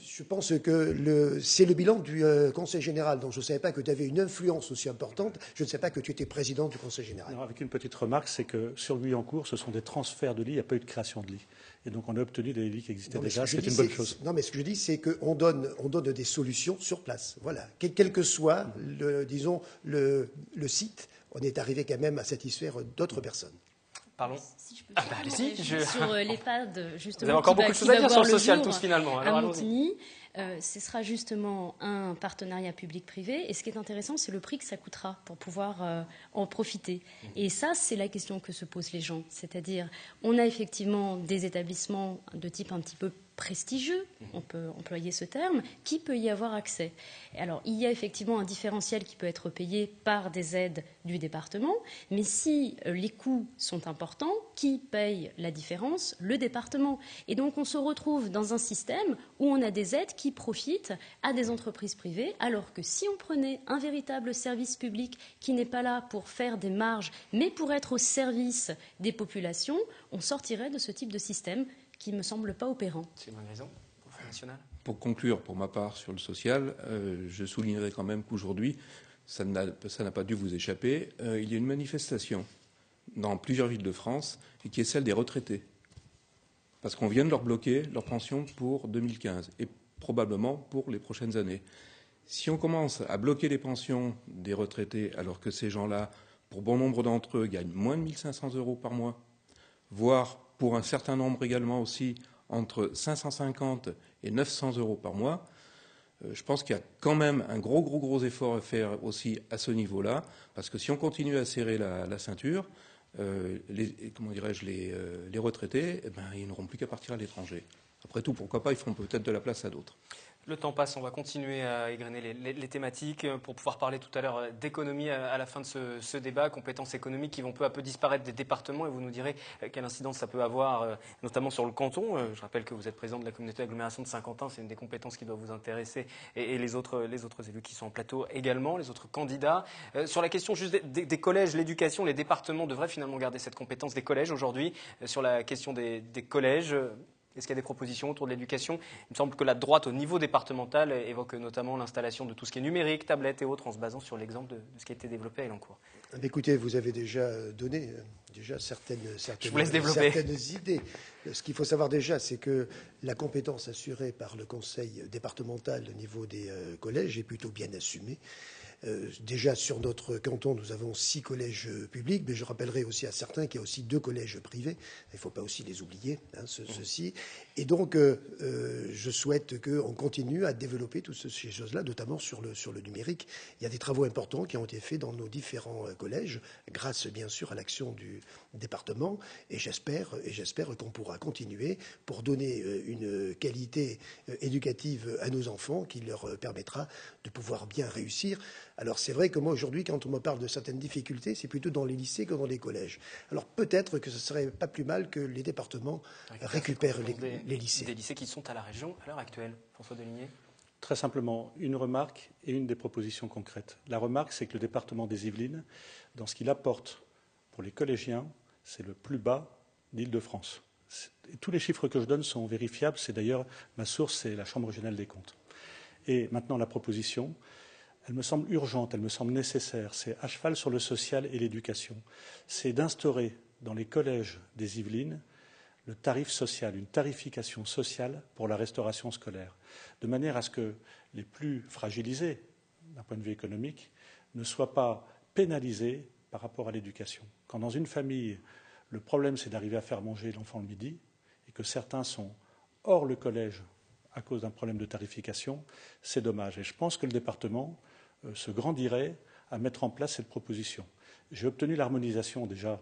Je pense que c'est le bilan du Conseil général, donc je ne savais pas que tu avais une influence aussi importante, je ne savais pas que tu étais président du Conseil général. Alors, avec une petite remarque, c'est que sur Guyancourt, ce sont des transferts de lits, il n'y a pas eu de création de lits. Et donc on a obtenu des lits qui existaient déjà, ce qui est une bonne chose. Non, mais ce que je dis, c'est qu'on donne des solutions sur place. Voilà. Quel que soit, le site, on est arrivé quand même à satisfaire d'autres personnes. Pardon. Si je peux allez-y. Sur l'EHPAD, justement. Vous avez encore beaucoup de choses à dire sur le social, tous finalement. Alors, à Montigny, ce sera justement un partenariat public-privé. Et ce qui est intéressant, c'est le prix que ça coûtera pour pouvoir en profiter. Et ça, c'est la question que se posent les gens. C'est-à-dire, on a effectivement des établissements de type un petit peu prestigieux, on peut employer ce terme, qui peut y avoir accès. Alors, il y a effectivement un différentiel qui peut être payé par des aides du département, mais si les coûts sont importants, qui paye la différence? Le département. Et donc, on se retrouve dans un système où on a des aides qui profitent à des entreprises privées, alors que si on prenait un véritable service public qui n'est pas là pour faire des marges, mais pour être au service des populations, on sortirait de ce type de système qui ne me semble pas opérant. Sylvain Grison, pour le Front National. Pour conclure, pour ma part, sur le social, je soulignerai quand même qu'aujourd'hui, ça n'a pas dû vous échapper, il y a une manifestation dans plusieurs villes de France et qui est celle des retraités. Parce qu'on vient de leur bloquer leur pension pour 2015 et probablement pour les prochaines années. Si on commence à bloquer les pensions des retraités alors que ces gens-là, pour bon nombre d'entre eux, gagnent moins de 1 500 € par mois, voire pour un certain nombre également aussi entre 550 et 900 € par mois, je pense qu'il y a quand même un gros effort à faire aussi à ce niveau-là, parce que si on continue à serrer la ceinture, les retraités, ils n'auront plus qu'à partir à l'étranger. Après tout, pourquoi pas, ils feront peut-être de la place à d'autres. Le temps passe, on va continuer à égrener les thématiques pour pouvoir parler tout à l'heure d'économie à la fin de ce débat, compétences économiques qui vont peu à peu disparaître des départements, et vous nous direz quelle incidence ça peut avoir, notamment sur le canton. Je rappelle que vous êtes président de la communauté d'agglomération de Saint-Quentin, c'est une des compétences qui doit vous intéresser, et les autres élus qui sont en plateau également, les autres candidats. Sur la question juste des collèges, l'éducation, les départements devraient finalement garder cette compétence des collèges aujourd'hui. Sur la question des collèges, est-ce qu'il y a des propositions autour de l'éducation? Il me semble que la droite au niveau départemental évoque notamment l'installation de tout ce qui est numérique, tablettes et autres, en se basant sur l'exemple de ce qui a été développé à Elancourt. Écoutez, vous avez déjà donné certaines idées. Ce qu'il faut savoir déjà, c'est que la compétence assurée par le conseil départemental au niveau des collèges est plutôt bien assumée. Déjà sur notre canton, nous avons 6 collèges publics, mais je rappellerai aussi à certains qu'il y a aussi 2 collèges privés. Il ne faut pas aussi les oublier, ceux-ci. Et donc, je souhaite qu'on continue à développer toutes ces choses-là, notamment sur le numérique. Il y a des travaux importants qui ont été faits dans nos différents collèges, grâce bien sûr à l'action du département. Et j'espère qu'on pourra continuer pour donner une qualité éducative à nos enfants qui leur permettra de pouvoir bien réussir. Alors c'est vrai que moi aujourd'hui, quand on me parle de certaines difficultés, c'est plutôt dans les lycées que dans les collèges. Alors peut-être que ce serait pas plus mal que les départements récupèrent les lycées. Des lycées qui sont à la région à l'heure actuelle, François Deligné. Très simplement, une remarque et une des propositions concrètes. La remarque, c'est que le département des Yvelines, dans ce qu'il apporte pour les collégiens, c'est le plus bas d'Île-de-France. Tous les chiffres que je donne sont vérifiables. C'est d'ailleurs, ma source, c'est la Chambre régionale des comptes. Et maintenant, la proposition, elle me semble urgente, elle me semble nécessaire. C'est à cheval sur le social et l'éducation. C'est d'instaurer dans les collèges des Yvelines le tarif social, une tarification sociale pour la restauration scolaire, de manière à ce que les plus fragilisés, d'un point de vue économique, ne soient pas pénalisés par rapport à l'éducation. Quand dans une famille, le problème c'est d'arriver à faire manger l'enfant le midi, et que certains sont hors le collège à cause d'un problème de tarification, c'est dommage. Et je pense que le département se grandirait à mettre en place cette proposition. J'ai obtenu l'harmonisation déjà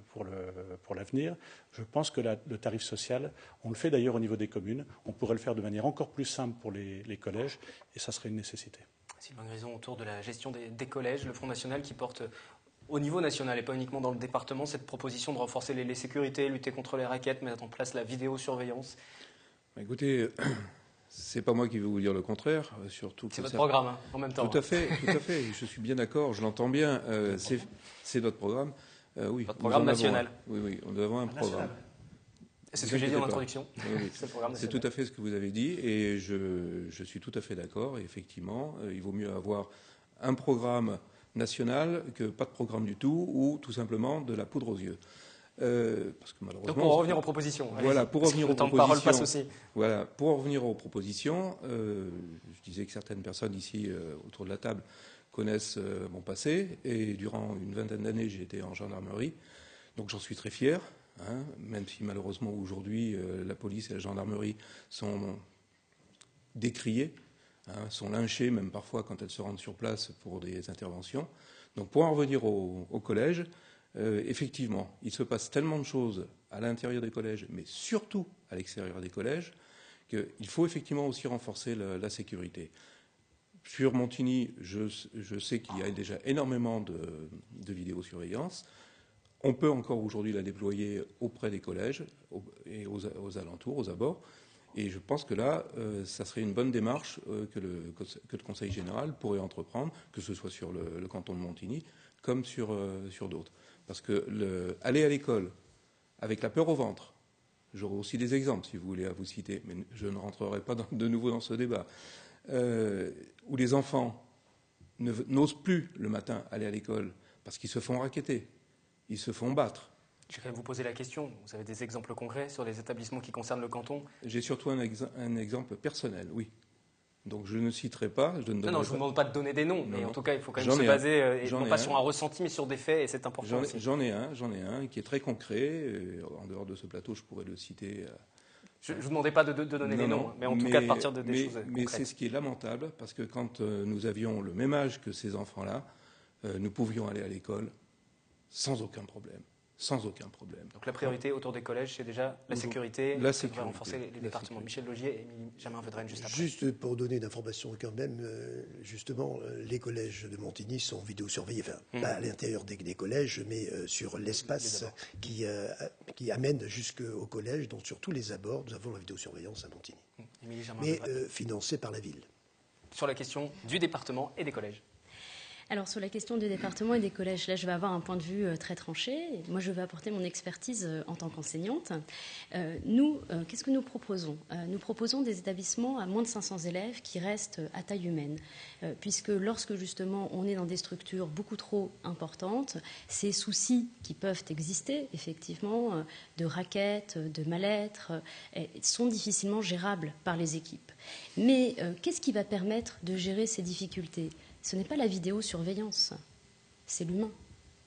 pour l'avenir. Je pense que le tarif social, on le fait d'ailleurs au niveau des communes, on pourrait le faire de manière encore plus simple pour les collèges, et ça serait une nécessité. Sylvain Grison, autour de la gestion des collèges, le Front National qui porte au niveau national et pas uniquement dans le département cette proposition de renforcer les sécurités, lutter contre les rackets, mettre en place la vidéosurveillance. Écoutez, c'est pas moi qui vais vous dire le contraire, surtout. C'est votre programme, en même temps. Tout à fait, tout à fait. Je suis bien d'accord, je l'entends bien. C'est notre programme. Oui, votre programme national. Oui, nous avons un programme. C'est ce que j'ai dit en introduction. Oui. C'est tout à fait ce que vous avez dit, et je suis tout à fait d'accord. Et effectivement, il vaut mieux avoir un programme national que pas de programme du tout, ou tout simplement de la poudre aux yeux. Parce que malheureusement. Donc pour revenir aux propositions. Voilà, pour revenir aux propositions. Parole passe aussi. Voilà, pour revenir aux propositions, je disais que certaines personnes ici autour de la table connaissent mon passé, et durant une vingtaine d'années, j'ai été en gendarmerie, donc j'en suis très fier, hein, même si malheureusement aujourd'hui la police et la gendarmerie sont décriées, hein, sont lynchées même parfois quand elles se rendent sur place pour des interventions. Donc pour en revenir au collège. Effectivement, il se passe tellement de choses à l'intérieur des collèges, mais surtout à l'extérieur des collèges, qu'il faut effectivement aussi renforcer la sécurité. Sur Montigny, je sais qu'il y a déjà énormément de vidéosurveillance. On peut encore aujourd'hui la déployer auprès des collèges et aux alentours, aux abords. Et je pense que là, ça serait une bonne démarche que le Conseil général pourrait entreprendre, que ce soit sur le canton de Montigny comme sur d'autres. Parce que aller à l'école avec la peur au ventre, j'aurai aussi des exemples si vous voulez à vous citer, mais je ne rentrerai pas de nouveau dans ce débat, où les enfants n'osent plus le matin aller à l'école parce qu'ils se font racketter, ils se font battre. Je vais vous poser la question. Vous avez des exemples concrets sur les établissements qui concernent le canton? J'ai surtout un exemple personnel, oui. Donc je ne citerai pas. Je ne vous demande pas de donner des noms, mais en tout cas, il faut quand même se baser, non pas sur un ressenti, mais sur des faits, et c'est important aussi. J'en ai un qui est très concret. En dehors de ce plateau, je pourrais le citer. Je ne vous demandais pas de donner des noms, mais en tout cas de partir des choses concrètes. Mais c'est ce qui est lamentable, parce que quand nous avions le même âge que ces enfants-là, nous pouvions aller à l'école sans aucun problème. Sans aucun problème. Donc la priorité autour des collèges, c'est déjà la sécurité. La sécurité. On va renforcer les départements. Michel Laugier et Germain Vedrenne juste après. Juste pour donner une information quand même, justement, les collèges de Montigny sont vidéosurveillés, enfin, pas à l'intérieur des collèges, mais sur l'espace qui amène jusqu'au collège, donc sur tous les abords, nous avons la vidéosurveillance à Montigny. Mais financée par la ville. Sur la question du département et des collèges. Alors, sur la question du département et des collèges, là, je vais avoir un point de vue très tranché. Moi, je vais apporter mon expertise en tant qu'enseignante. Nous, qu'est-ce que nous proposons? Nous proposons des établissements à moins de 500 élèves qui restent à taille humaine, puisque lorsque, justement, on est dans des structures beaucoup trop importantes, ces soucis qui peuvent exister, effectivement, de raquettes, de mal-être, sont difficilement gérables par les équipes. Mais qu'est-ce qui va permettre de gérer ces difficultés? ce n'est pas la vidéosurveillance, c'est l'humain.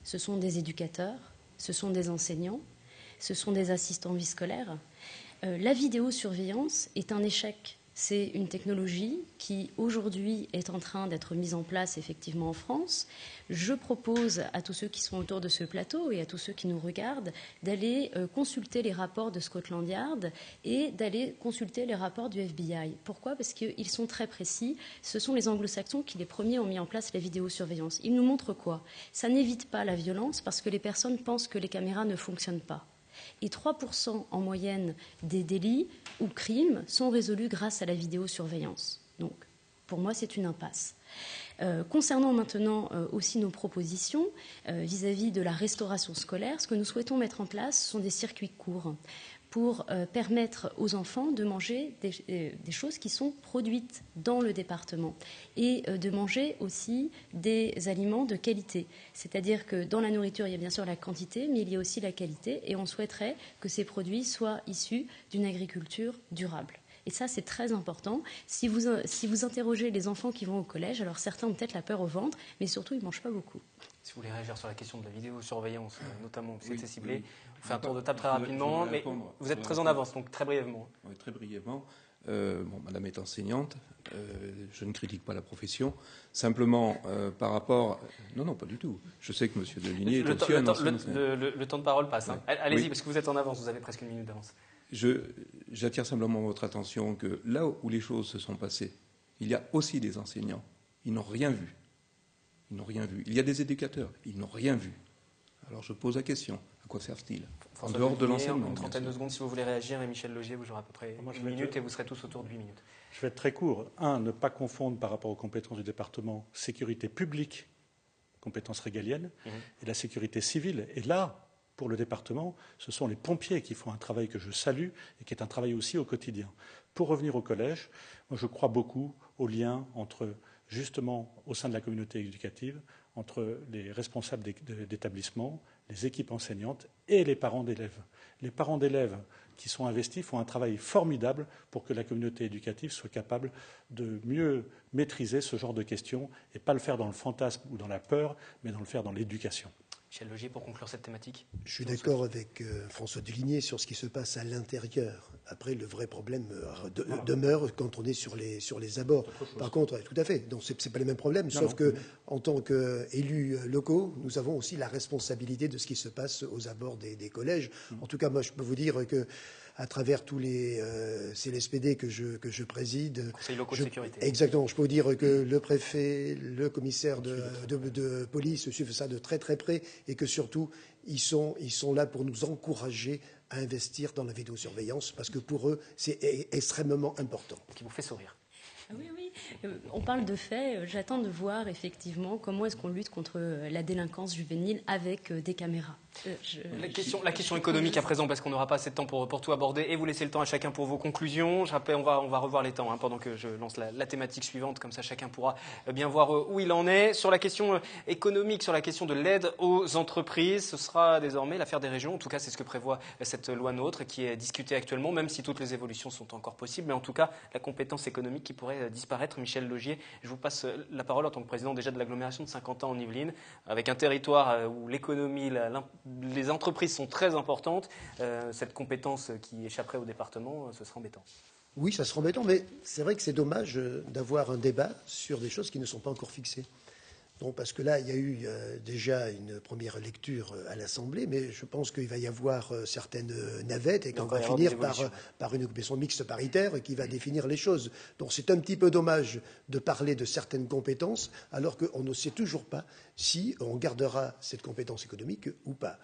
Ce sont des éducateurs, ce sont des enseignants, ce sont des assistants vie scolaire. La vidéosurveillance est un échec. C'est une technologie qui, aujourd'hui, est en train d'être mise en place effectivement en France. Je propose à tous ceux qui sont autour de ce plateau et à tous ceux qui nous regardent d'aller consulter les rapports de Scotland Yard et d'aller consulter les rapports du FBI. Pourquoi ? Parce qu'ils sont très précis. Ce sont les anglo-saxons qui, les premiers, ont mis en place la vidéosurveillance. Ils nous montrent quoi ? Ça n'évite pas la violence parce que les personnes pensent que les caméras ne fonctionnent pas. Et 3% en moyenne des délits ou crimes sont résolus grâce à la vidéosurveillance. Donc, pour moi, c'est une impasse. Concernant maintenant aussi nos propositions vis-à-vis de la restauration scolaire, ce que nous souhaitons mettre en place, ce sont des circuits courts pour permettre aux enfants de manger des choses qui sont produites dans le département et de manger aussi des aliments de qualité. C'est-à-dire que dans la nourriture, il y a bien sûr la quantité, mais il y a aussi la qualité et on souhaiterait que ces produits soient issus d'une agriculture durable. Et ça, c'est très important. Si vous interrogez les enfants qui vont au collège, alors certains ont peut-être la peur au ventre, mais surtout, ils ne mangent pas beaucoup. Si vous voulez réagir sur la question de la vidéosurveillance, notamment, qui c'était ciblé, oui. on fait un tour de table très rapidement, mais vous êtes très en avance, donc très brièvement. Oui, très brièvement. Madame est enseignante, je ne critique pas la profession. Simplement, par rapport... Non, pas du tout. Je sais que M. Deligné est aussi un enseignant. Le temps de parole passe. Hein. Allez-y, oui. parce que vous êtes en avance, vous avez presque une minute d'avance. J'attire simplement votre attention que là où les choses se sont passées, il y a aussi des enseignants. Ils n'ont rien vu. Ils n'ont rien vu. Il y a des éducateurs. Ils n'ont rien vu. Alors je pose la question. À quoi servent-ils ? En dehors de l'enseignement. Une trentaine de secondes si vous voulez réagir. Et Michel Logier, vous aurez à peu près une minute et vous serez tous autour de 8 minutes. Je vais être très court. Ne pas confondre par rapport aux compétences du département sécurité publique, compétences régaliennes, et la sécurité civile. Et là, pour le département, ce sont les pompiers qui font un travail que je salue et qui est un travail aussi au quotidien. Pour revenir au collège, moi je crois beaucoup au lien entre, justement, au sein de la communauté éducative, entre les responsables d'établissement, les équipes enseignantes et les parents d'élèves. Les parents d'élèves qui sont investis font un travail formidable pour que la communauté éducative soit capable de mieux maîtriser ce genre de questions et pas le faire dans le fantasme ou dans la peur, mais le faire dans l'éducation. Michel Logier, pour conclure cette thématique. Je suis d'accord avec François Deligné sur ce qui se passe à l'intérieur. Après, le vrai problème demeure quand on est sur les abords. Par contre, tout à fait, donc c'est pas les mêmes problèmes, sauf que en tant qu'élus locaux, nous avons aussi la responsabilité de ce qui se passe aux abords des collèges. En tout cas, moi, je peux vous dire que à travers tous les CLSPD que je préside. Conseils locaux de sécurité. Exactement. Je peux vous dire que le préfet, le commissaire de police suivent ça de très très près et que surtout, ils sont là pour nous encourager à investir dans la vidéosurveillance parce que pour eux, c'est extrêmement important. Qui vous fait sourire. Oui. On parle de faits. J'attends de voir effectivement comment est-ce qu'on lutte contre la délinquance juvénile avec des caméras. La question économique à présent, parce qu'on n'aura pas assez de temps pour tout aborder, et vous laissez le temps à chacun pour vos conclusions. Je rappelle, on va revoir les temps pendant que je lance la thématique suivante, comme ça chacun pourra bien voir où il en est. Sur la question économique, sur la question de l'aide aux entreprises, ce sera désormais l'affaire des régions. En tout cas, c'est ce que prévoit cette loi NOTRe qui est discutée actuellement, même si toutes les évolutions sont encore possibles. Mais en tout cas, la compétence économique qui pourrait disparaître. Michel Logier, je vous passe la parole en tant que président déjà de l'agglomération de Saint-Quentin en Yvelines, avec un territoire où l'économie, les entreprises sont très importantes. Cette compétence qui échapperait au département, ce serait embêtant. Oui, ça sera embêtant, mais c'est vrai que c'est dommage d'avoir un débat sur des choses qui ne sont pas encore fixées. Donc, parce que là, il y a eu déjà une première lecture à l'Assemblée, mais je pense qu'il va y avoir certaines navettes et qu'on va finir par une commission mixte paritaire qui va définir les choses. Donc c'est un petit peu dommage de parler de certaines compétences alors qu'on ne sait toujours pas si on gardera cette compétence économique ou pas.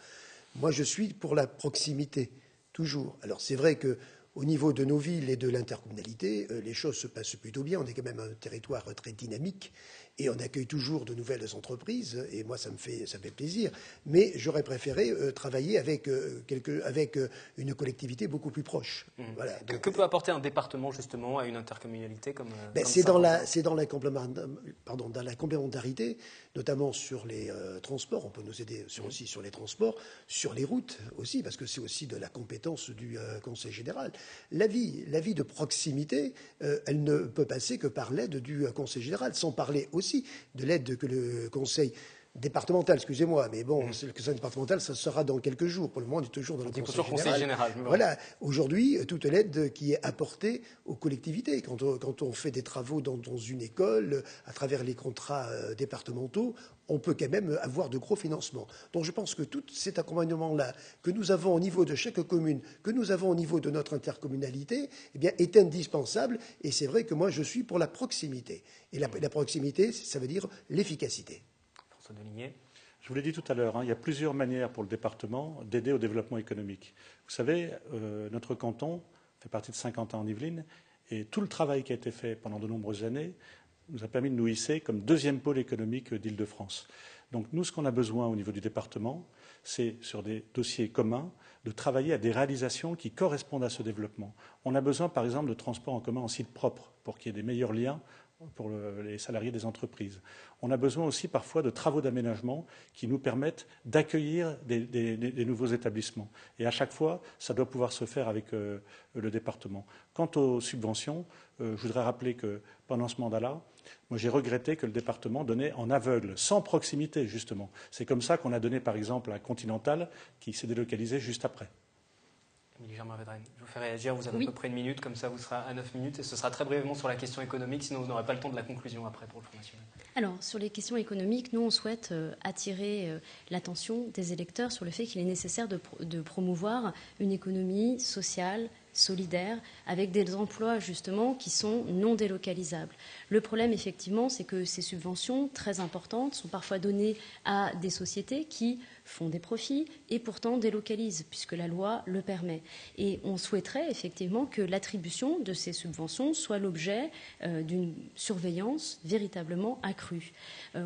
Moi, je suis pour la proximité, toujours. Alors c'est vrai que au niveau de nos villes et de l'intercommunalité, les choses se passent plutôt bien. On est quand même un territoire très dynamique et on accueille toujours de nouvelles entreprises. Et moi, ça me fait plaisir. Mais j'aurais préféré travailler avec une collectivité beaucoup plus proche. Voilà. Donc, que peut apporter un département justement à une intercommunalité comme c'est dans la complémentarité, notamment sur les transports. On peut nous aider aussi sur les transports, sur les routes aussi, parce que c'est aussi de la compétence du Conseil général. La vie de proximité, elle ne peut passer que par l'aide du Conseil général, sans parler aussi de l'aide que le Conseil départemental, excusez-moi, mais bon, le conseil départemental, ça sera dans quelques jours. Pour le moment, on est toujours dans le conseil général. Voilà, aujourd'hui, toute l'aide qui est apportée aux collectivités. Quand on fait des travaux dans une école, à travers les contrats départementaux, on peut quand même avoir de gros financements. Donc je pense que tout cet accompagnement-là, que nous avons au niveau de chaque commune, que nous avons au niveau de notre intercommunalité, eh bien, est indispensable. Et c'est vrai que moi, je suis pour la proximité. Et la proximité, ça veut dire l'efficacité. Je vous l'ai dit tout à l'heure, il y a plusieurs manières pour le département d'aider au développement économique. Vous savez, notre canton fait partie de Saint-Quentin-en-Yvelines et tout le travail qui a été fait pendant de nombreuses années nous a permis de nous hisser comme deuxième pôle économique d'Île-de-France. Donc nous, ce qu'on a besoin au niveau du département, c'est sur des dossiers communs de travailler à des réalisations qui correspondent à ce développement. On a besoin, par exemple, de transports en commun en site propre pour qu'il y ait des meilleurs liens pour les salariés des entreprises. On a besoin aussi parfois de travaux d'aménagement qui nous permettent d'accueillir des nouveaux établissements. Et à chaque fois, ça doit pouvoir se faire avec le département. Quant aux subventions, je voudrais rappeler que pendant ce mandat-là, moi j'ai regretté que le département donnait en aveugle, sans proximité justement. C'est comme ça qu'on a donné par exemple à Continental qui s'est délocalisé juste après. Émilie Germain-Vedrenne, je vous fais réagir, vous avez à peu près 1 minute, comme ça vous serez à 9 minutes, et ce sera très brièvement sur la question économique, sinon vous n'aurez pas le temps de la conclusion après pour le Front National. Alors, sur les questions économiques, nous, on souhaite attirer l'attention des électeurs sur le fait qu'il est nécessaire de promouvoir une économie sociale, solidaire, avec des emplois justement qui sont non délocalisables. Le problème, effectivement, c'est que ces subventions très importantes sont parfois données à des sociétés qui font des profits et pourtant délocalisent, puisque la loi le permet. Et on souhaiterait effectivement que l'attribution de ces subventions soit l'objet d'une surveillance véritablement accrue.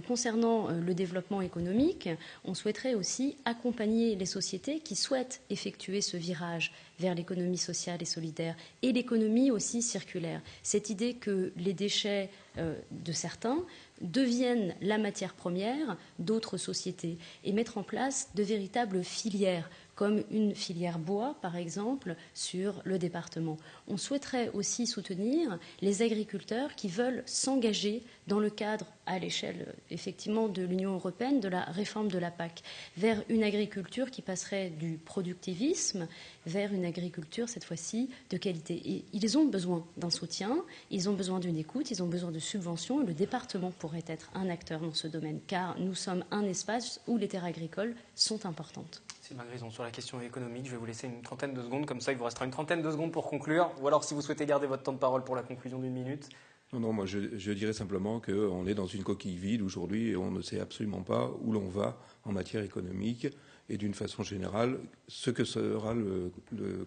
Concernant le développement économique, on souhaiterait aussi accompagner les sociétés qui souhaitent effectuer ce virage vers l'économie sociale et solidaire et l'économie aussi circulaire. Cette idée que les déchets de certains deviennent la matière première d'autres sociétés et mettre en place de véritables filières, comme une filière bois, par exemple, sur le département. On souhaiterait aussi soutenir les agriculteurs qui veulent s'engager dans le cadre, à l'échelle, effectivement, de l'Union européenne, de la réforme de la PAC, vers une agriculture qui passerait du productivisme vers une agriculture, cette fois-ci, de qualité. Et ils ont besoin d'un soutien, ils ont besoin d'une écoute, ils ont besoin de subventions, et le département pourrait être un acteur dans ce domaine, car nous sommes un espace où les terres agricoles sont importantes. Sylvain Grison, sur la question économique, je vais vous laisser une trentaine de secondes, comme ça il vous restera une trentaine de secondes pour conclure, ou alors si vous souhaitez garder votre temps de parole pour la conclusion d'1 minute. Non, moi je dirais simplement qu'on est dans une coquille vide aujourd'hui et on ne sait absolument pas où l'on va en matière économique et d'une façon générale ce que sera le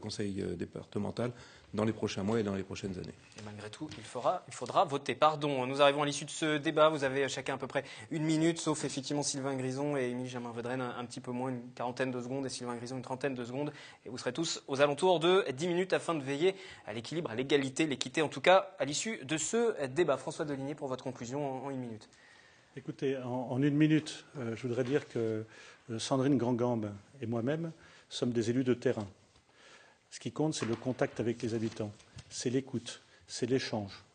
Conseil départemental dans les prochains mois et dans les prochaines années. Et malgré tout, il faudra voter. Pardon, nous arrivons à l'issue de ce débat. Vous avez chacun à peu près 1 minute, sauf effectivement Sylvain Grison et Émilie Germain-Vedrenne, un petit peu moins, une quarantaine de secondes, et Sylvain Grison, une trentaine de secondes. Et vous serez tous aux alentours de 10 minutes afin de veiller à l'équilibre, à l'égalité, l'équité, en tout cas, à l'issue de ce débat. François Deligné, pour votre conclusion en 1 minute. Écoutez, en 1 minute, je voudrais dire que Sandrine Grandgambe et moi-même sommes des élus de terrain. Ce qui compte, c'est le contact avec les habitants, c'est l'écoute, c'est l'échange.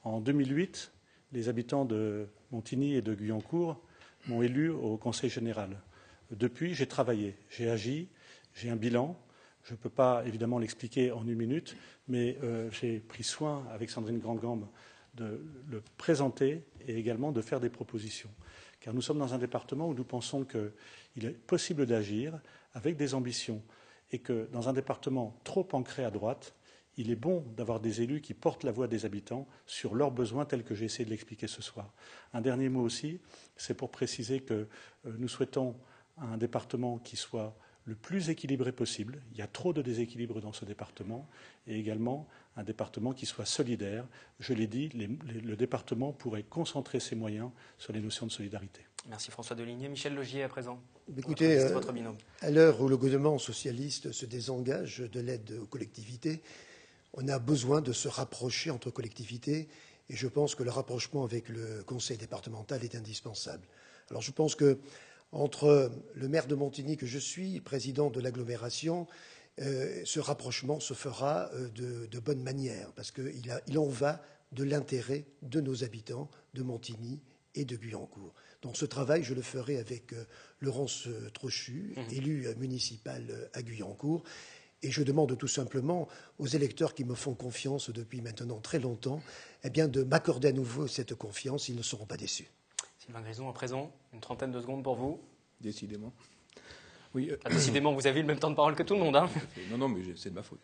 En 2008, les habitants de Montigny et de Guyancourt m'ont élu au Conseil général. Depuis, j'ai travaillé, j'ai agi, j'ai un bilan. Je ne peux pas évidemment l'expliquer en 1 minute, mais j'ai pris soin avec Sandrine Grandgambe de le présenter et également de faire des propositions. Car nous sommes dans un département où nous pensons qu'il est possible d'agir avec des ambitions et que dans un département trop ancré à droite, il est bon d'avoir des élus qui portent la voix des habitants sur leurs besoins tels que j'ai essayé de l'expliquer ce soir. Un dernier mot aussi, c'est pour préciser que nous souhaitons un département qui soit le plus équilibré possible. Il y a trop de déséquilibre dans ce département et également un département qui soit solidaire. Je l'ai dit, le département pourrait concentrer ses moyens sur les notions de solidarité. Merci François Deligné. Michel Laugier à présent. Écoutez, votre binôme. À l'heure où le gouvernement socialiste se désengage de l'aide aux collectivités, on a besoin de se rapprocher entre collectivités et je pense que le rapprochement avec le conseil départemental est indispensable. Alors je pense que entre le maire de Montigny que je suis, président de l'agglomération, ce rapprochement se fera de bonne manière, parce qu'il en va de l'intérêt de nos habitants de Montigny et de Guyancourt. Donc ce travail, je le ferai avec Laurence Trochu, élue municipale à Guyancourt. Et je demande tout simplement aux électeurs qui me font confiance depuis maintenant très longtemps, eh bien de m'accorder à nouveau cette confiance, ils ne seront pas déçus. Sylvain Grison, à présent, une trentaine de secondes pour vous. Décidément. Oui, décidément, vous avez eu le même temps de parole que tout le monde. Hein. Non, mais c'est de ma faute.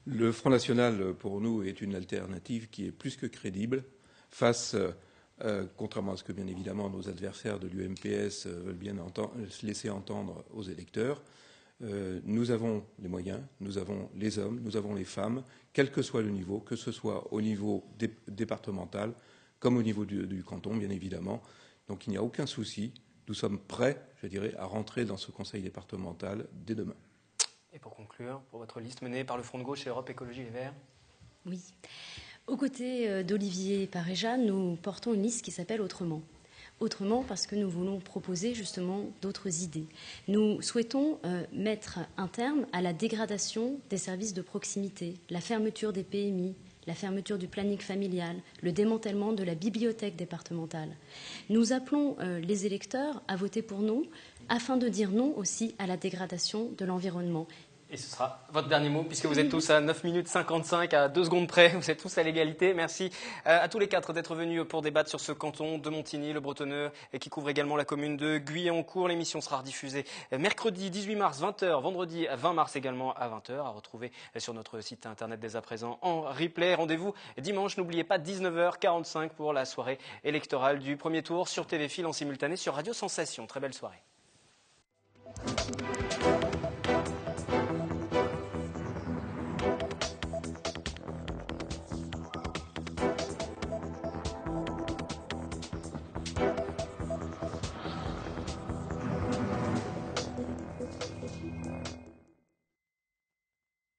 Le Front National, pour nous, est une alternative qui est plus que crédible face, contrairement à ce que, bien évidemment, nos adversaires de l'UMPS veulent bien laisser entendre aux électeurs. Nous avons les moyens, nous avons les hommes, nous avons les femmes, quel que soit le niveau, que ce soit au niveau départemental comme au niveau du canton, bien évidemment. Donc il n'y a aucun souci. Nous sommes prêts, je dirais, à rentrer dans ce conseil départemental dès demain. Et pour conclure, pour votre liste menée par le Front de gauche et Europe Écologie Les Verts. Oui. Aux côtés d'Olivier Paréja, nous portons une liste qui s'appelle Autrement. Autrement parce que nous voulons proposer justement d'autres idées. Nous souhaitons mettre un terme à la dégradation des services de proximité, la fermeture des PMI, la fermeture du planning familial, le démantèlement de la bibliothèque départementale. Nous appelons les électeurs à voter pour nous afin de dire non aussi à la dégradation de l'environnement. Et ce sera votre dernier mot, puisque vous êtes tous à 9 minutes 55, à 2 secondes près. Vous êtes tous à l'égalité. Merci à tous les quatre d'être venus pour débattre sur ce canton de Montigny, le Bretonneux, et qui couvre également la commune de Guyancourt. L'émission sera rediffusée mercredi 18 mars, 20h, vendredi 20 mars également à 20h, à retrouver sur notre site internet dès à présent en replay. Rendez-vous dimanche, n'oubliez pas, 19h45 pour la soirée électorale du premier tour sur TV Fil en simultané sur Radio Sensation. Très belle soirée.